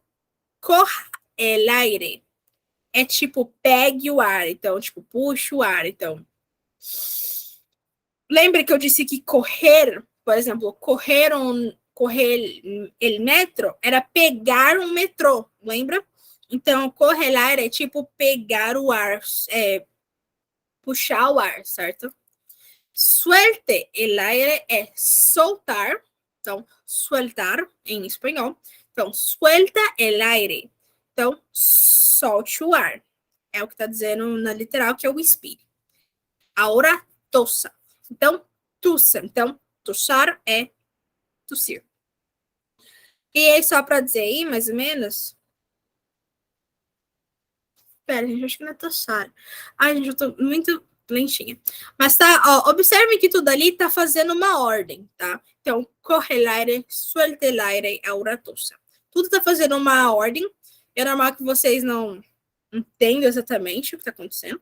corra el aire é tipo pegue o ar. Então, tipo, puxa o ar. Então, lembra que eu disse que correr, por exemplo, correr el metro era pegar um metrô, lembra? Então, correlar é tipo pegar o ar, puxar o ar, certo? Suelte el aire é soltar. Então, sueltar em espanhol. Então, suelta el aire. Então, solte o ar. É o que está dizendo na literal, que é o expire. Agora, tossa. Então, tussa. Então, tossar é tossir. E aí, só para dizer aí, mais ou menos... Pera, gente, acho que não é tossar. Ai, gente, eu tô muito lentinha. Mas tá, ó, observe que tudo ali tá fazendo uma ordem, tá? Então, corre el aire, suelte el aire, ahora tossa. Tudo tá fazendo uma ordem. É normal que vocês não entendam exatamente o que tá acontecendo.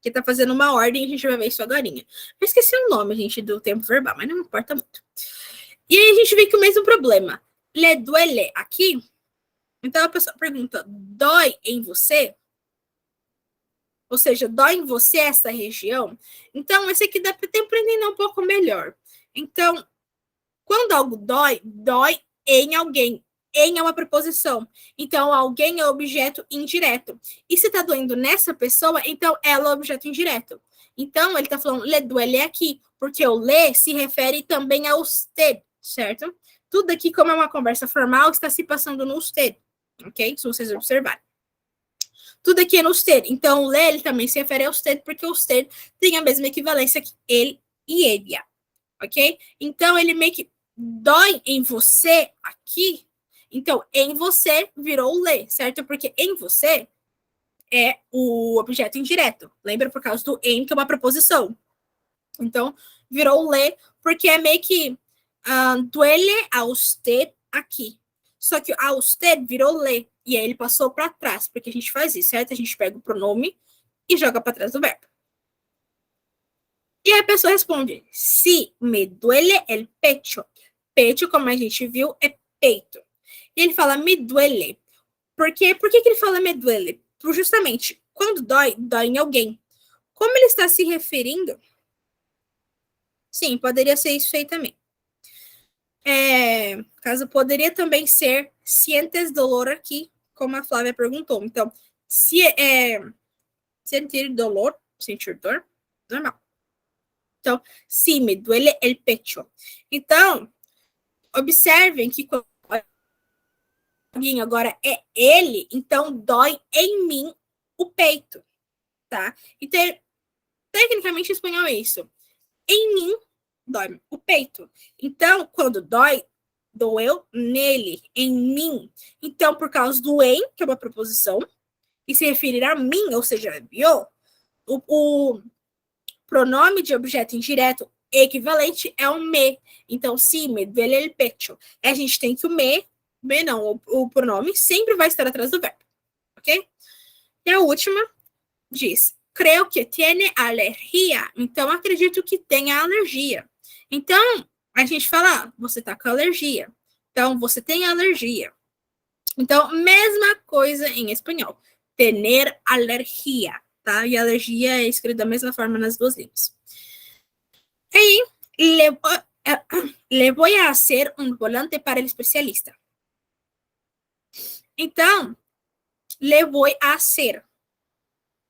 Que tá fazendo uma ordem e a gente vai ver isso agora. Eu esqueci o nome, gente, do tempo verbal, mas não importa muito. E aí a gente vê que o mesmo problema. Le duele aqui. Então a pessoa pergunta, dói em você? Ou seja, dói em você essa região? Então, esse aqui dá para entender um pouco melhor. Então, quando algo dói, dói em alguém. Em é uma preposição. Então, alguém é objeto indireto. E se está doendo nessa pessoa, então ela é objeto indireto. Então, ele está falando, le duele aqui, porque o le se refere também a usted, certo? Tudo aqui, como é uma conversa formal, está se passando no usted, ok? Se vocês observarem. Tudo aqui é no usted. Então, o le, ele também se refere a usted, porque o usted tem a mesma equivalência que ele e ella, ok? Então, ele meio que dói em você aqui. Então, em você virou le, certo? Porque em você é o objeto indireto. Lembra por causa do em, que é uma preposição. Então, virou le, porque é meio que duele a usted aqui. Só que a usted virou le, e aí ele passou para trás, porque a gente faz isso, certo? A gente pega o pronome e joga para trás do verbo. E a pessoa responde, si me duele el pecho. Pecho, como a gente viu, é peito. E ele fala, me duele. Por que ele fala me duele? Justamente, quando dói, dói em alguém. Como ele está se referindo? Sim, poderia ser isso aí também. Caso poderia também ser sientes dolor aqui, como a Flávia perguntou. Então, sentir dor, normal. Então, sí, me duele el pecho. Então, observem que quando alguém agora é ele, então dói em mim o peito, tá? Então, tecnicamente, em espanhol é isso. Em mim, dói o peito. Então, quando dói, doeu nele, em mim. Então, por causa do em, que é uma preposição, e se referir a mim, ou seja, eu, o pronome de objeto indireto equivalente é o me. Então, si me duele el pecho. A gente tem que o me não, o pronome sempre vai estar atrás do verbo, ok? E a última diz, creio que tiene alergia. Então, acredito que tenha alergia. Então, a gente fala, você tá com alergia. Então, você tem alergia. Então, mesma coisa em espanhol. Tener alergia, tá? E alergia é escrito da mesma forma nas duas línguas. Aí, le voy a hacer un volante para el especialista. Então, le voy a hacer.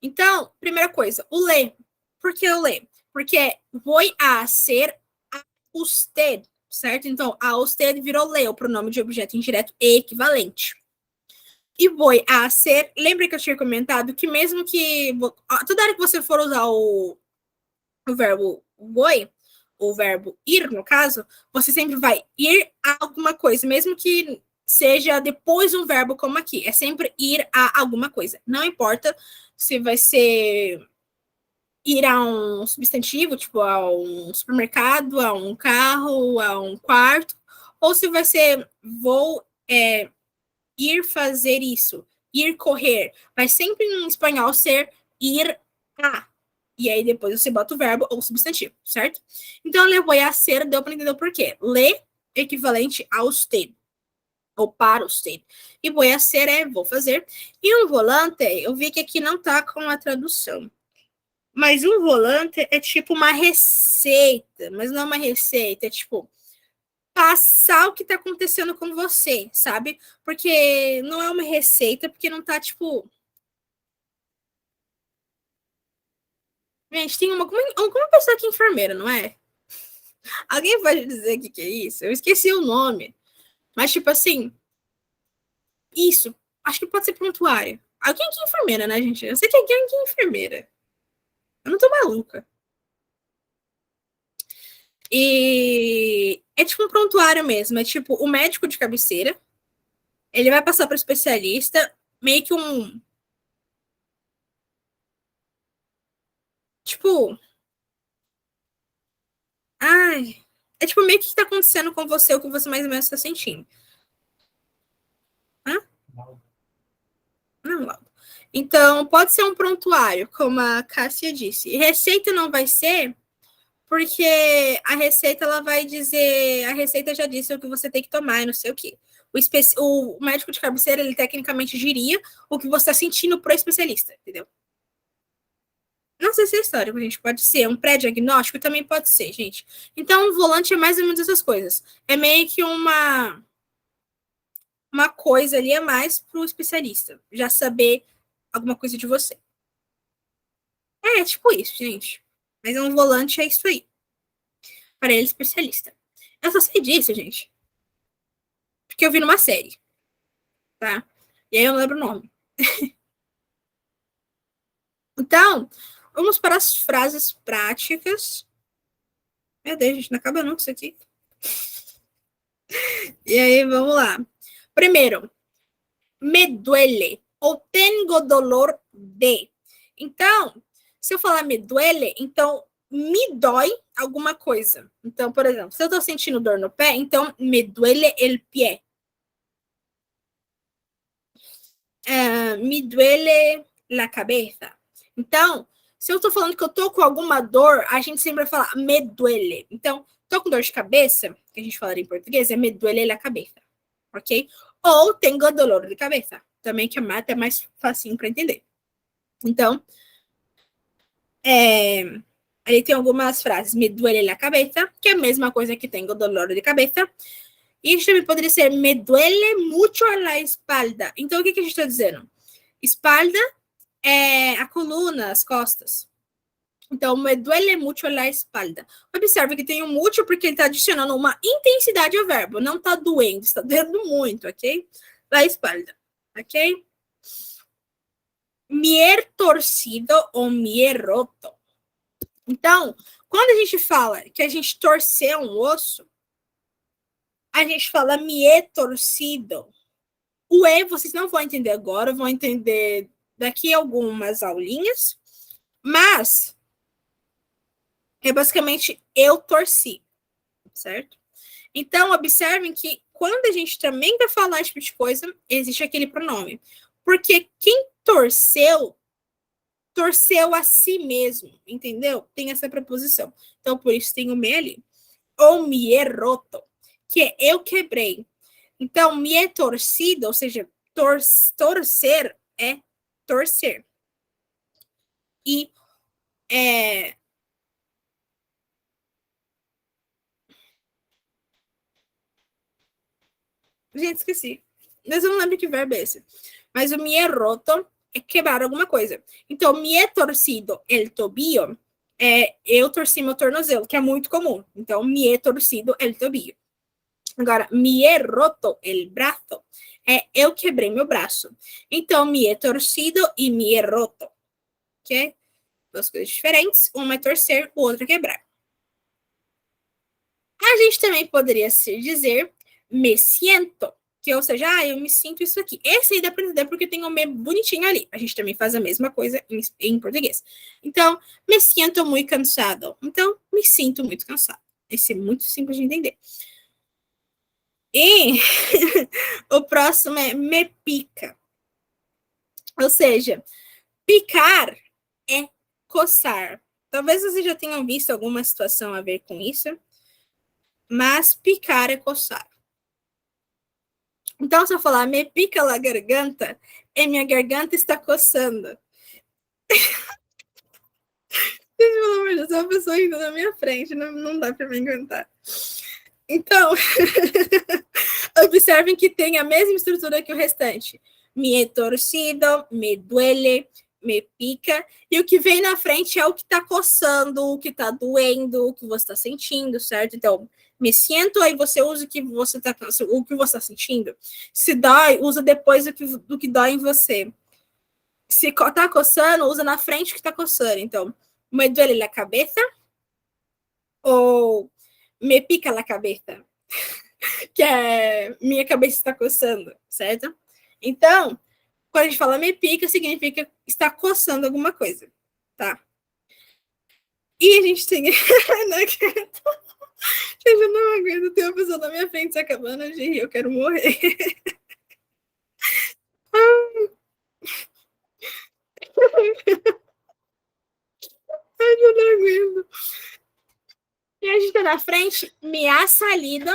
Então, primeira coisa, o le. Por que o le? Porque voy a hacer a usted, certo? Então, a usted virou le, o pronome de objeto indireto equivalente. E voy a hacer, lembra que eu tinha comentado que mesmo que, toda hora que você for usar o verbo voy, o verbo ir, no caso, você sempre vai ir a alguma coisa, mesmo que seja depois um verbo como aqui. É sempre ir a alguma coisa. Não importa se vai ser ir a um substantivo, tipo a um supermercado, a um carro, a um quarto, ou se vai ser vou ir fazer isso, ir correr. Vai sempre em espanhol ser ir a. E aí depois você bota o verbo ou o substantivo, certo? Então, le voy a hacer, deu para entender o porquê. Le, equivalente a usted, ou para usted. E voy a hacer é vou fazer. E um volante, eu vi que aqui não tá com a tradução. Mas um volante é tipo uma receita, mas não é uma receita, é tipo passar o que tá acontecendo com você, sabe? Porque não é uma receita, porque não tá tipo. Gente, tem alguma pessoa que é enfermeira, não é? Alguém pode dizer o que é isso? Eu esqueci o nome. Mas, tipo assim, isso. Acho que pode ser prontuário. Alguém que é enfermeira, né, gente? Eu sei que alguém que é enfermeira. Eu não tô maluca. E é tipo um prontuário mesmo. É tipo o médico de cabeceira. Ele vai passar para o especialista, meio que um. Tipo. Ai. É tipo meio que está acontecendo com você, o que você mais ou menos está sentindo. Hã? Não, Laura. Então, pode ser um prontuário, como a Cássia disse. Receita não vai ser, porque a receita ela vai dizer, a receita já disse o que você tem que tomar e não sei o quê. O médico de cabeceira, ele tecnicamente diria o que você está sentindo pro especialista, entendeu? Não sei se é histórico, gente. Pode ser um pré-diagnóstico, também pode ser, gente. Então, o volante é mais ou menos essas coisas. É meio que uma coisa ali a mais pro especialista. Já saber alguma coisa de você. É tipo isso, gente. Mas um volante é isso aí. Para ele, especialista. Eu só sei disso, gente. Porque eu vi numa série. Tá? E aí eu não lembro o nome. Então, vamos para as frases práticas. Meu Deus, gente, não acaba nunca isso aqui. E aí, vamos lá. Primeiro, me duele ou tengo dolor de. Então, se eu falar me duele, então me dói alguma coisa. Então, por exemplo, se eu tô sentindo dor no pé, então me duele el pie. Me duele la cabeza. Então, se eu tô falando que eu tô com alguma dor, a gente sempre vai falar me duele. Então, tô com dor de cabeça, que a gente falaria em português, é me duele la cabeza, ok? Ou tengo dolor de cabeça, também que é até mais facinho para entender. Então, aí tem algumas frases, me duele la cabeza, que é a mesma coisa que tengo dolor de cabeça. E a gente também poderia ser me duele mucho la espalda. Então, o que a gente está dizendo? Espalda é a coluna, as costas. Então, me duele mucho la espalda. Observe que tem um mucho porque ele está adicionando uma intensidade ao verbo. Não está doendo, está doendo muito, ok? La espalda, ok? Me he torcido ou me he roto. Então, quando a gente fala que a gente torceu um osso, a gente fala me he torcido. O E vocês não vão entender agora, vão entender daqui a algumas aulinhas, mas é basicamente eu torci, certo? Então, observem que quando a gente também vai falar esse tipo de coisa, existe aquele pronome. Porque quem torceu, torceu a si mesmo, entendeu? Tem essa preposição. Então, por isso tem o me ali. Ou me he roto, que é eu quebrei. Então, me he torcido, ou seja, torcer é torcer. E gente, esqueci. Mas eu não lembro que verbo é esse. Mas o me he roto é quebrar alguma coisa. Então, me he torcido el tobillo é eu torci meu tornozelo, que é muito comum. Então, me he torcido el tobillo. Agora, me he roto el brazo é eu quebrei meu braço. Então, me he torcido e me he roto. Ok? Duas coisas diferentes. Uma é torcer, o outro é quebrar. A gente também poderia se dizer me siento, que ou seja, eu me sinto isso aqui. Esse aí dá para entender porque tem um me bonitinho ali. A gente também faz a mesma coisa em português. Então, me siento muito cansado. Então, me sinto muito cansado. Esse é muito simples de entender. E o próximo é me pica. Ou seja, picar é coçar. Talvez vocês já tenham visto alguma situação a ver com isso, mas picar é coçar. Então, se eu falar me pica la garganta, minha garganta está coçando. Pelo amor de Deus, uma pessoa indo na minha frente, não dá para me aguentar. Então, observem que tem a mesma estrutura que o restante. Me he torcido, me duele, me pica. E o que vem na frente é o que está coçando, o que está doendo, o que você está sentindo, certo? Então, me sinto, aí você usa o que você está sentindo. Se dói, usa depois do que dói em você. Se está coçando, usa na frente o que está coçando. Então, me duele la cabeça ou me pica la cabeça, que é minha cabeça está coçando, certo? Então, quando a gente fala me pica, significa está coçando alguma coisa, tá? E a gente tem... Eu não aguento, tem uma pessoa na minha frente se acabando de rir, eu quero morrer. Ai, eu não aguento. E a gente tá na frente, me ha salido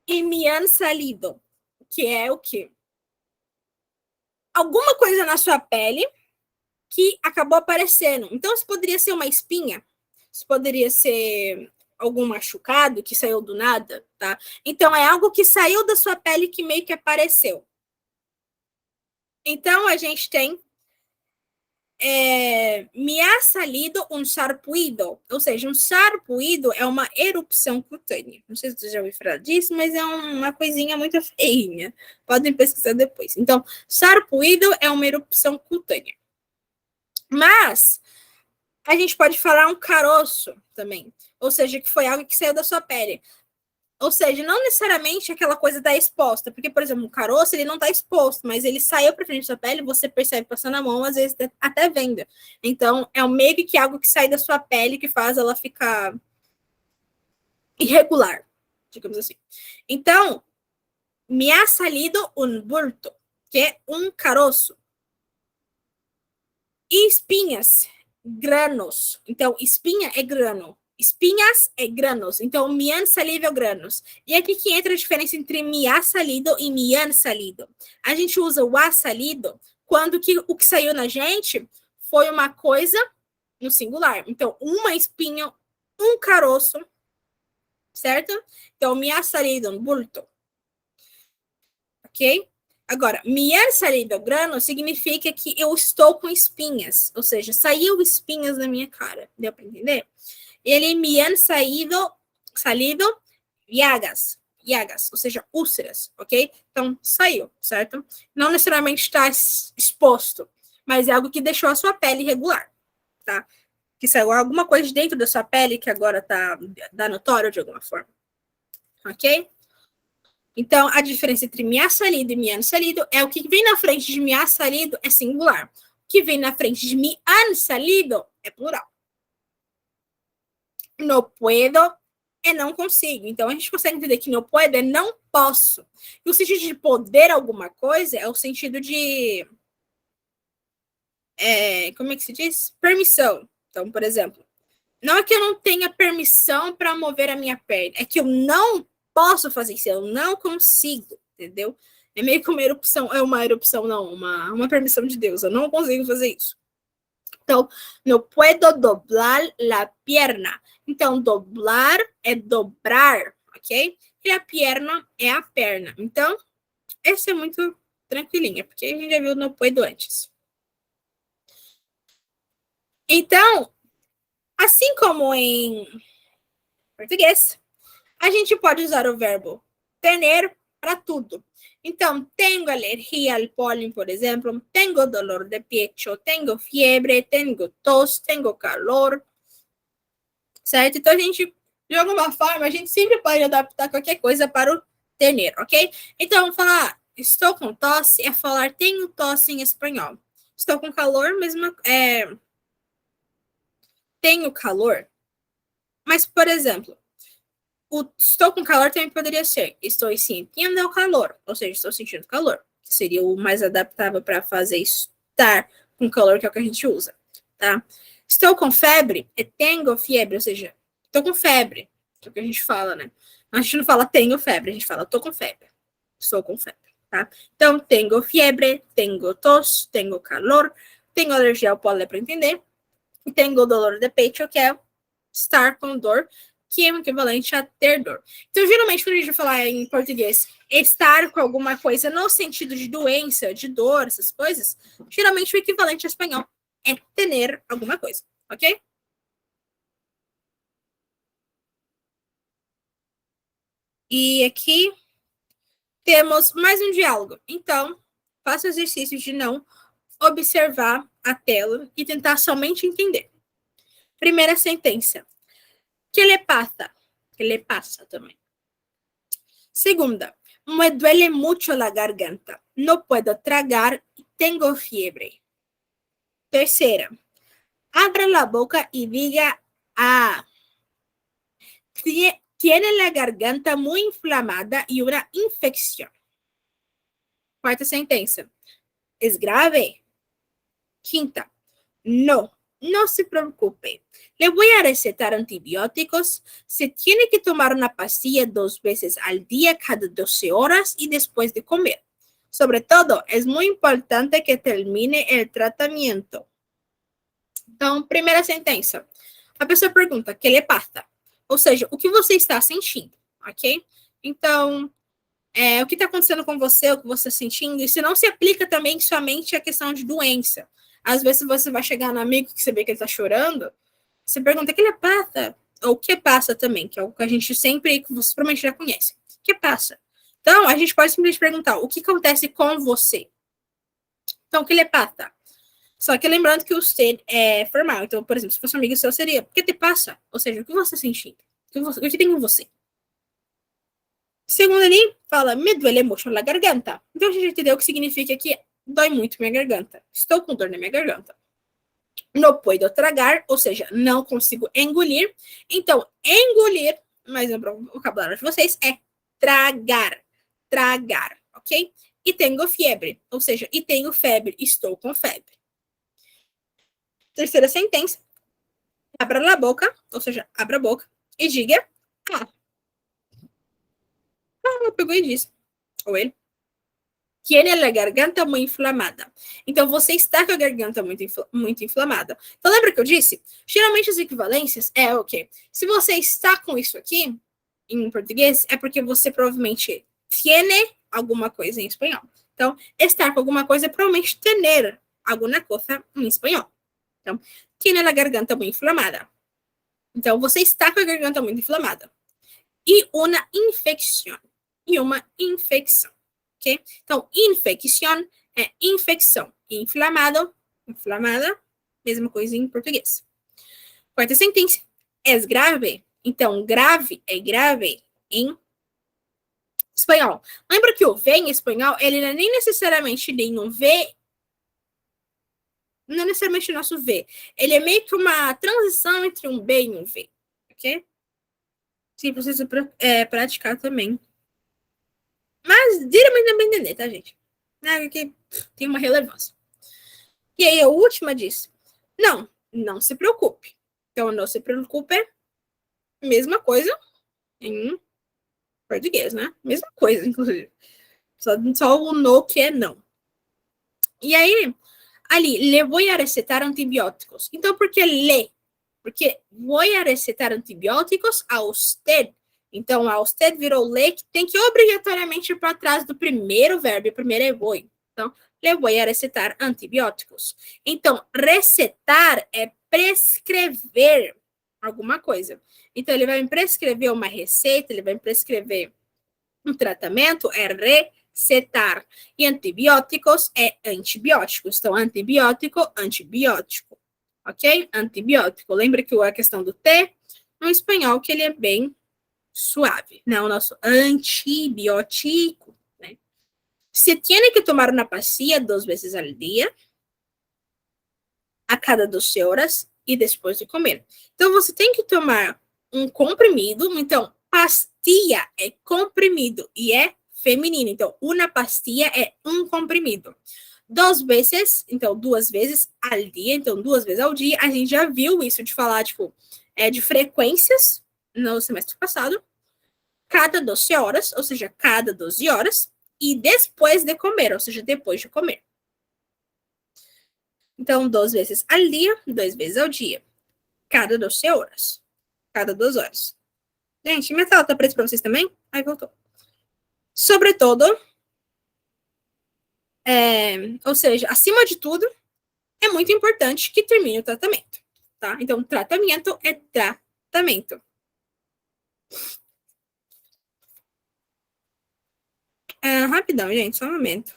e me han salido, que é o quê? Alguma coisa na sua pele que acabou aparecendo. Então, isso poderia ser uma espinha, isso poderia ser algum machucado que saiu do nada, tá? Então, é algo que saiu da sua pele que meio que apareceu. Então, a gente tem me ha salido um sarpullido, ou seja, um sarpullido é uma erupção cutânea. Não sei se você já ouviu falar disso, mas é uma coisinha muito feinha. Podem pesquisar depois. Então, sarpullido é uma erupção cutânea. Mas a gente pode falar um caroço também, ou seja, que foi algo que saiu da sua pele. Ou seja, não necessariamente aquela coisa está exposta, porque, por exemplo, o caroço, ele não está exposto, mas ele saiu para frente da sua pele, você percebe passando a mão, às vezes até venda. Então, é meio que algo que sai da sua pele que faz ela ficar irregular, digamos assim. Então, me ha salido un bulto, que é um caroço. E espinhas, granos. Então, espinha é grano. Espinhas é granos. Então, me han salido granos. E aqui que entra a diferença entre me ha salido e me han salido. A gente usa o ha salido quando o que saiu na gente foi uma coisa no singular. Então, uma espinha, um caroço, certo? Então, me ha salido um bulto. Ok? Agora, me han salido grano significa que eu estou com espinhas, ou seja, saiu espinhas na minha cara, deu para entender? Ele me han salido llagas, ou seja, úlceras, ok? Então, saiu, certo? Não necessariamente está exposto, mas é algo que deixou a sua pele irregular, tá? Que saiu alguma coisa de dentro da sua pele que agora tá notório de alguma forma, ok? Então, a diferença entre me ha salido e me han salido é o que vem na frente de me ha salido é singular. O que vem na frente de me han salido é plural. No puedo é não consigo. Então, a gente consegue entender que no puedo é não posso. E o sentido de poder alguma coisa é o sentido de... como é que se diz? Permissão. Então, por exemplo, não é que eu não tenha permissão para mover a minha perna, é que eu não posso fazer isso, eu não consigo, entendeu? É meio que uma erupção, não, uma permissão de Deus, eu não consigo fazer isso. Então, no puedo doblar la pierna. Então, doblar é dobrar, ok? E a pierna é a perna. Então, essa é muito tranquilinha, porque a gente já viu no puedo antes. Então, assim como em português, a gente pode usar o verbo tener para tudo. Então, tenho alergia ao pólen, por exemplo, tenho dolor de pecho, tenho fiebre, tenho tos, tenho calor, certo? Então, a gente, de alguma forma, a gente sempre pode adaptar qualquer coisa para o tener, ok? Então, falar estou com tosse é falar tenho tosse em espanhol. Estou com calor, tenho calor. Mas, por exemplo, estou com calor também poderia ser estou sentindo o calor, ou seja, estou sentindo calor, que seria o mais adaptável para fazer estar com calor, que é o que a gente usa, tá? Estou com febre, tenho fiebre, ou seja, estou com febre, que é o que a gente fala, né? A gente não fala tenho febre, a gente fala estou com febre, estou com febre, tá? Então, tenho fiebre, tenho tos, tenho calor, tenho alergia ao pólen para entender, e tenho dolor de peito, que é estar com dor, que é o equivalente a ter dor. Então, geralmente, quando a gente vai falar em português, estar com alguma coisa no sentido de doença, de dor, essas coisas, geralmente o equivalente ao espanhol é ter alguma coisa, ok? E aqui temos mais um diálogo. Então, faça o exercício de não observar a tela e tentar somente entender. Primeira sentença. Que le pasa? Que le pasa também. Segunda, me duele mucho la garganta. No puedo tragar y tengo fiebre. Tercera, abra la boca y diga ah. Tiene la garganta muy inflamada y una infección. Cuarta sentencia, ¿es grave? Quinta, no se preocupe. Le voy a recetar antibióticos. Se tiene que tomar una pastilla 2 veces al día cada 12 horas y después de comer. Sobre todo, es muy importante que termine el tratamento. Então, primeira sentença. A pessoa pergunta, que le pasa? Ou seja, o que você está sentindo, ok? Então, o que está acontecendo com você, o que você está sentindo, isso não se aplica também somente à questão de doença. Às vezes você vai chegar no amigo que você vê que ele está chorando, você pergunta, que le pasa? Ou que passa também, que é o que a gente sempre, que você provavelmente já conhece. Que passa? Então, a gente pode simplesmente perguntar, o que acontece com você? Então, que le pasa? Só que lembrando que o ser é formal. Então, por exemplo, se fosse um amigo seu, seria, o que te passa? Ou seja, o que você está sentindo? O que tem com você? Segundo ali, fala, me duele mucho la garganta. Então, a gente entendeu o que significa que dói muito minha garganta. Estou com dor na minha garganta. No puedo tragar, ou seja, não consigo engolir. Então, engolir, mais um vocabulário de vocês, é tragar. Tragar, ok? E tenho fiebre, ou seja, e tenho febre, estou com febre. Terceira sentença, abra a boca, ou seja, abra a boca e diga, ela pegou e disse, ou ele, tiene a garganta muito inflamada. Então, você está com a garganta muito inflamada. Então, lembra que eu disse? Geralmente, as equivalências é o quê? Se você está com isso aqui, em português, é porque você provavelmente tiene alguma coisa em espanhol. Então, estar com alguma coisa é provavelmente tener alguma coisa em espanhol. Então, tiene a garganta muito inflamada. Então, você está com a garganta muito inflamada. E uma infecção. E uma infecção. Okay? Então, infecção é infecção. Inflamado, inflamada, mesma coisa em português. Quarta sentença, é grave. Então, grave é grave em espanhol. Lembra que o V em espanhol, ele não é nem necessariamente nem um V, não é necessariamente o nosso V. Ele é meio que uma transição entre um B e um V. Ok? Sim, precisa praticar também. Mas diretamente não vai entender, tá, gente? Nada que tem uma relevância. E aí a última diz, não se preocupe. Então, não se preocupe, mesma coisa em português, né? Mesma coisa, inclusive. Só o no que é não. E aí, ali, le voy a recetar antibióticos. Então, por que le? Porque voy a recetar antibióticos a usted. Então, a usted virou le, que tem que obrigatoriamente ir para trás do primeiro verbo. O primeiro é voy. Então, le voy a recetar antibióticos. Então, recetar é prescrever alguma coisa. Então, ele vai me prescrever uma receita, ele vai me prescrever um tratamento, é recetar. E antibióticos é antibióticos. Então, antibiótico, antibiótico. Ok? Antibiótico. Lembra que a questão do T, no espanhol, que ele é bem suave. Não, o nosso antibiótico. Né? Se tiene que tomar uma pastilha 2 vezes ao dia, a cada 12 horas e depois de comer. Então, você tem que tomar um comprimido. Então, pastilha é comprimido e é feminino. Então, uma pastilha é um comprimido. 2 vezes, então 2 vezes ao dia, então 2 vezes ao dia. A gente já viu isso de falar, tipo, de frequências no semestre passado. Cada 12 horas, ou seja, cada 12 horas. E depois de comer, ou seja, depois de comer. Então, 2 vezes ao dia, 2 vezes ao dia. Cada 12 horas. Cada 2 horas. Gente, minha tela tá preta pra vocês também? Aí voltou. Sobretudo, ou seja, acima de tudo, é muito importante que termine o tratamento. Tá? Então, tratamento é tratamento. Rapidão, gente, só um momento.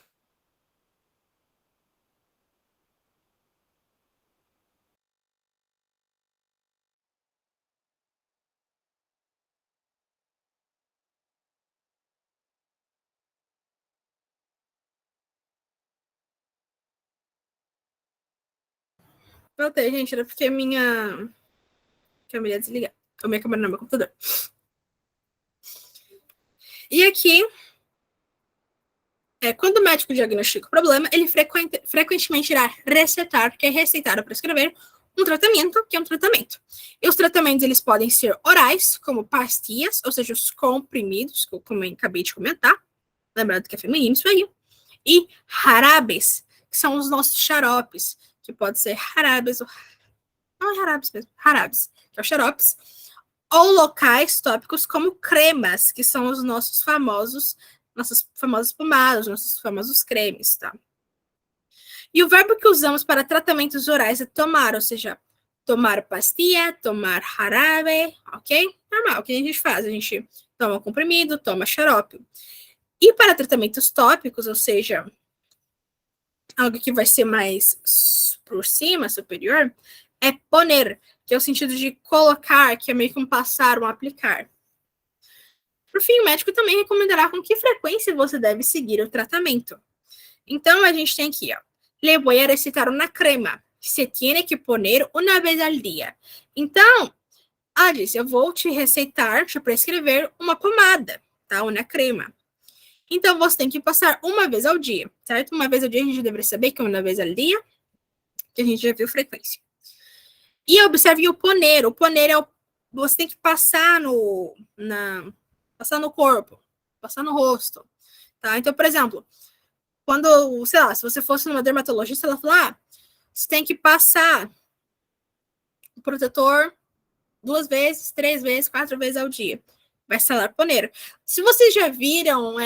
Voltei, gente, era porque a minha câmera ia desligar. A minha câmera não, meu computador. E aqui, quando o médico diagnostica o problema, ele frequentemente irá recetar, que é receitar ou prescrever, um tratamento, que é um tratamento. E os tratamentos, eles podem ser orais, como pastilhas, ou seja, os comprimidos, que eu acabei de comentar, lembrando que é feminino isso aí, e jarabes, que são os nossos xaropes, que pode ser jarabes, ou... não é jarabes mesmo, jarabes, que é os xaropes, ou locais tópicos como cremas, que são os nossas famosas pomadas, nossos famosos cremes, tá? E o verbo que usamos para tratamentos orais é tomar, ou seja, tomar pastilha, tomar jarabe, ok? Normal, o que a gente faz? A gente toma comprimido, toma xarope. E para tratamentos tópicos, ou seja, algo que vai ser mais por cima, superior, é poner, que é o sentido de colocar, que é meio que um passar, um aplicar. Por fim, o médico também recomendará com que frequência você deve seguir o tratamento. Então, a gente tem aqui, ó. Le voy a recitar una crema. Se tiene que poner una vez al día. Então, Alice, eu vou te receitar, te prescrever uma pomada, tá? Uma crema. Então, você tem que passar uma vez ao dia, certo? Uma vez ao dia, a gente deveria saber que é uma vez ao dia, que a gente já viu frequência. E observe o poner. O poner é o... Você tem que passar passar no corpo, passar no rosto, tá? Então, por exemplo, quando, sei lá, se você fosse numa dermatologista, ela fala, você tem que passar o protetor 2 vezes, 3 vezes, 4 vezes ao dia. Vai salar poner. Se vocês já viram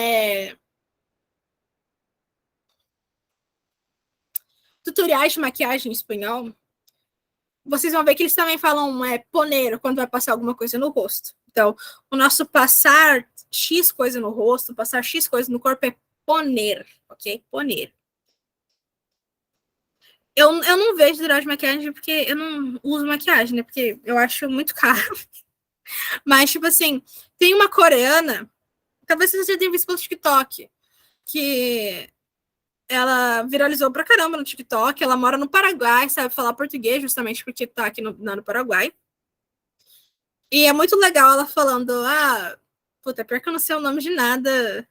tutoriais de maquiagem em espanhol, vocês vão ver que eles também falam poner quando vai passar alguma coisa no rosto. Então, o nosso passar X coisa no rosto, passar X coisa no corpo é poner, ok? Poner. Eu não vejo tutorial de maquiagem porque eu não uso maquiagem, né? Porque eu acho muito caro. Mas, tipo assim, tem uma coreana, talvez você já tenha visto pelo TikTok, que ela viralizou pra caramba no TikTok, ela mora no Paraguai, sabe falar português, justamente porque tá aqui no Paraguai. E é muito legal ela falando, puta, pior que eu não sei o nome de nada.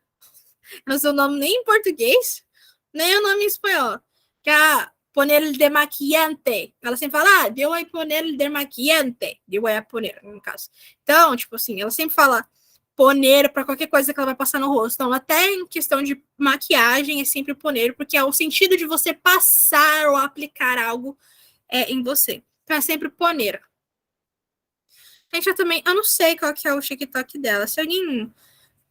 Eu não sei o nome nem em português, nem o nome em espanhol. Que é poner el demaquillante. Ela sempre fala, eu vou poner el demaquillante. Eu vou poner, no caso. Então, tipo assim, ela sempre fala poner para qualquer coisa que ela vai passar no rosto. Então, até em questão de maquiagem, é sempre poner, porque é o sentido de você passar ou aplicar algo em você. Então, é sempre poner. Gente, eu não sei qual que é o TikTok dela.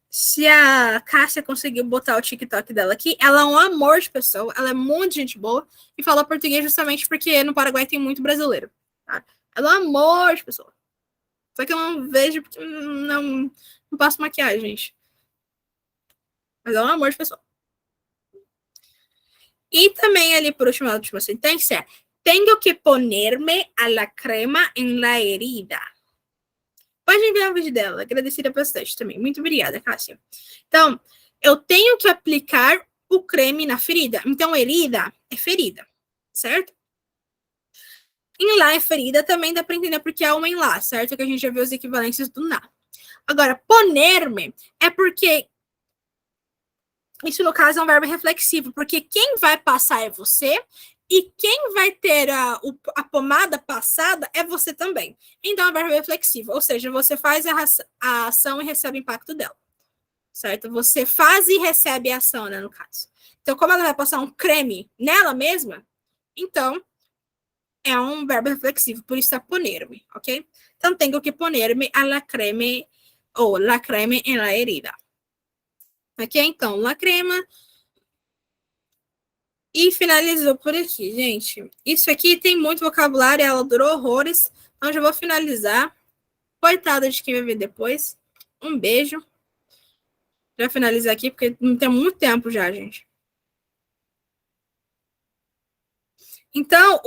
Se a Cássia conseguiu botar o TikTok dela aqui, ela é um amor de pessoa, ela é muito gente boa e fala português justamente porque no Paraguai tem muito brasileiro. Tá? Ela é um amor de pessoa. Só que eu não vejo porque não passo maquiagem, gente. Mas ela é um amor de pessoa. E também ali, por último, a última sentença, tenho que ponerme a la crema en la herida. Pode enviar o vídeo dela, agradecida bastante também. Muito obrigada, Cássia. Então, eu tenho que aplicar o creme na ferida. Então, herida é ferida, certo? Em lá é ferida também dá para entender porque é uma em lá, certo? Que a gente já viu as equivalências do na. Agora, poner-me é porque isso, no caso, é um verbo reflexivo, porque quem vai passar é você e quem vai ter a pomada passada é você também. Então, é um verbo reflexivo, ou seja, você faz a ação e recebe o impacto dela, certo? Você faz e recebe a ação, né, no caso. Então, como ela vai passar um creme nela mesma, então, é um verbo reflexivo, por isso é poner-me, ok? Então, tenho que poner-me a la creme, ou la creme en la herida. Ok? Então, la crema. E finalizou por aqui, gente. Isso aqui tem muito vocabulário, ela durou horrores. Então, já vou finalizar. Coitada de quem vai ver depois. Um beijo. Já finalizar aqui, porque não tem muito tempo já, gente. Então,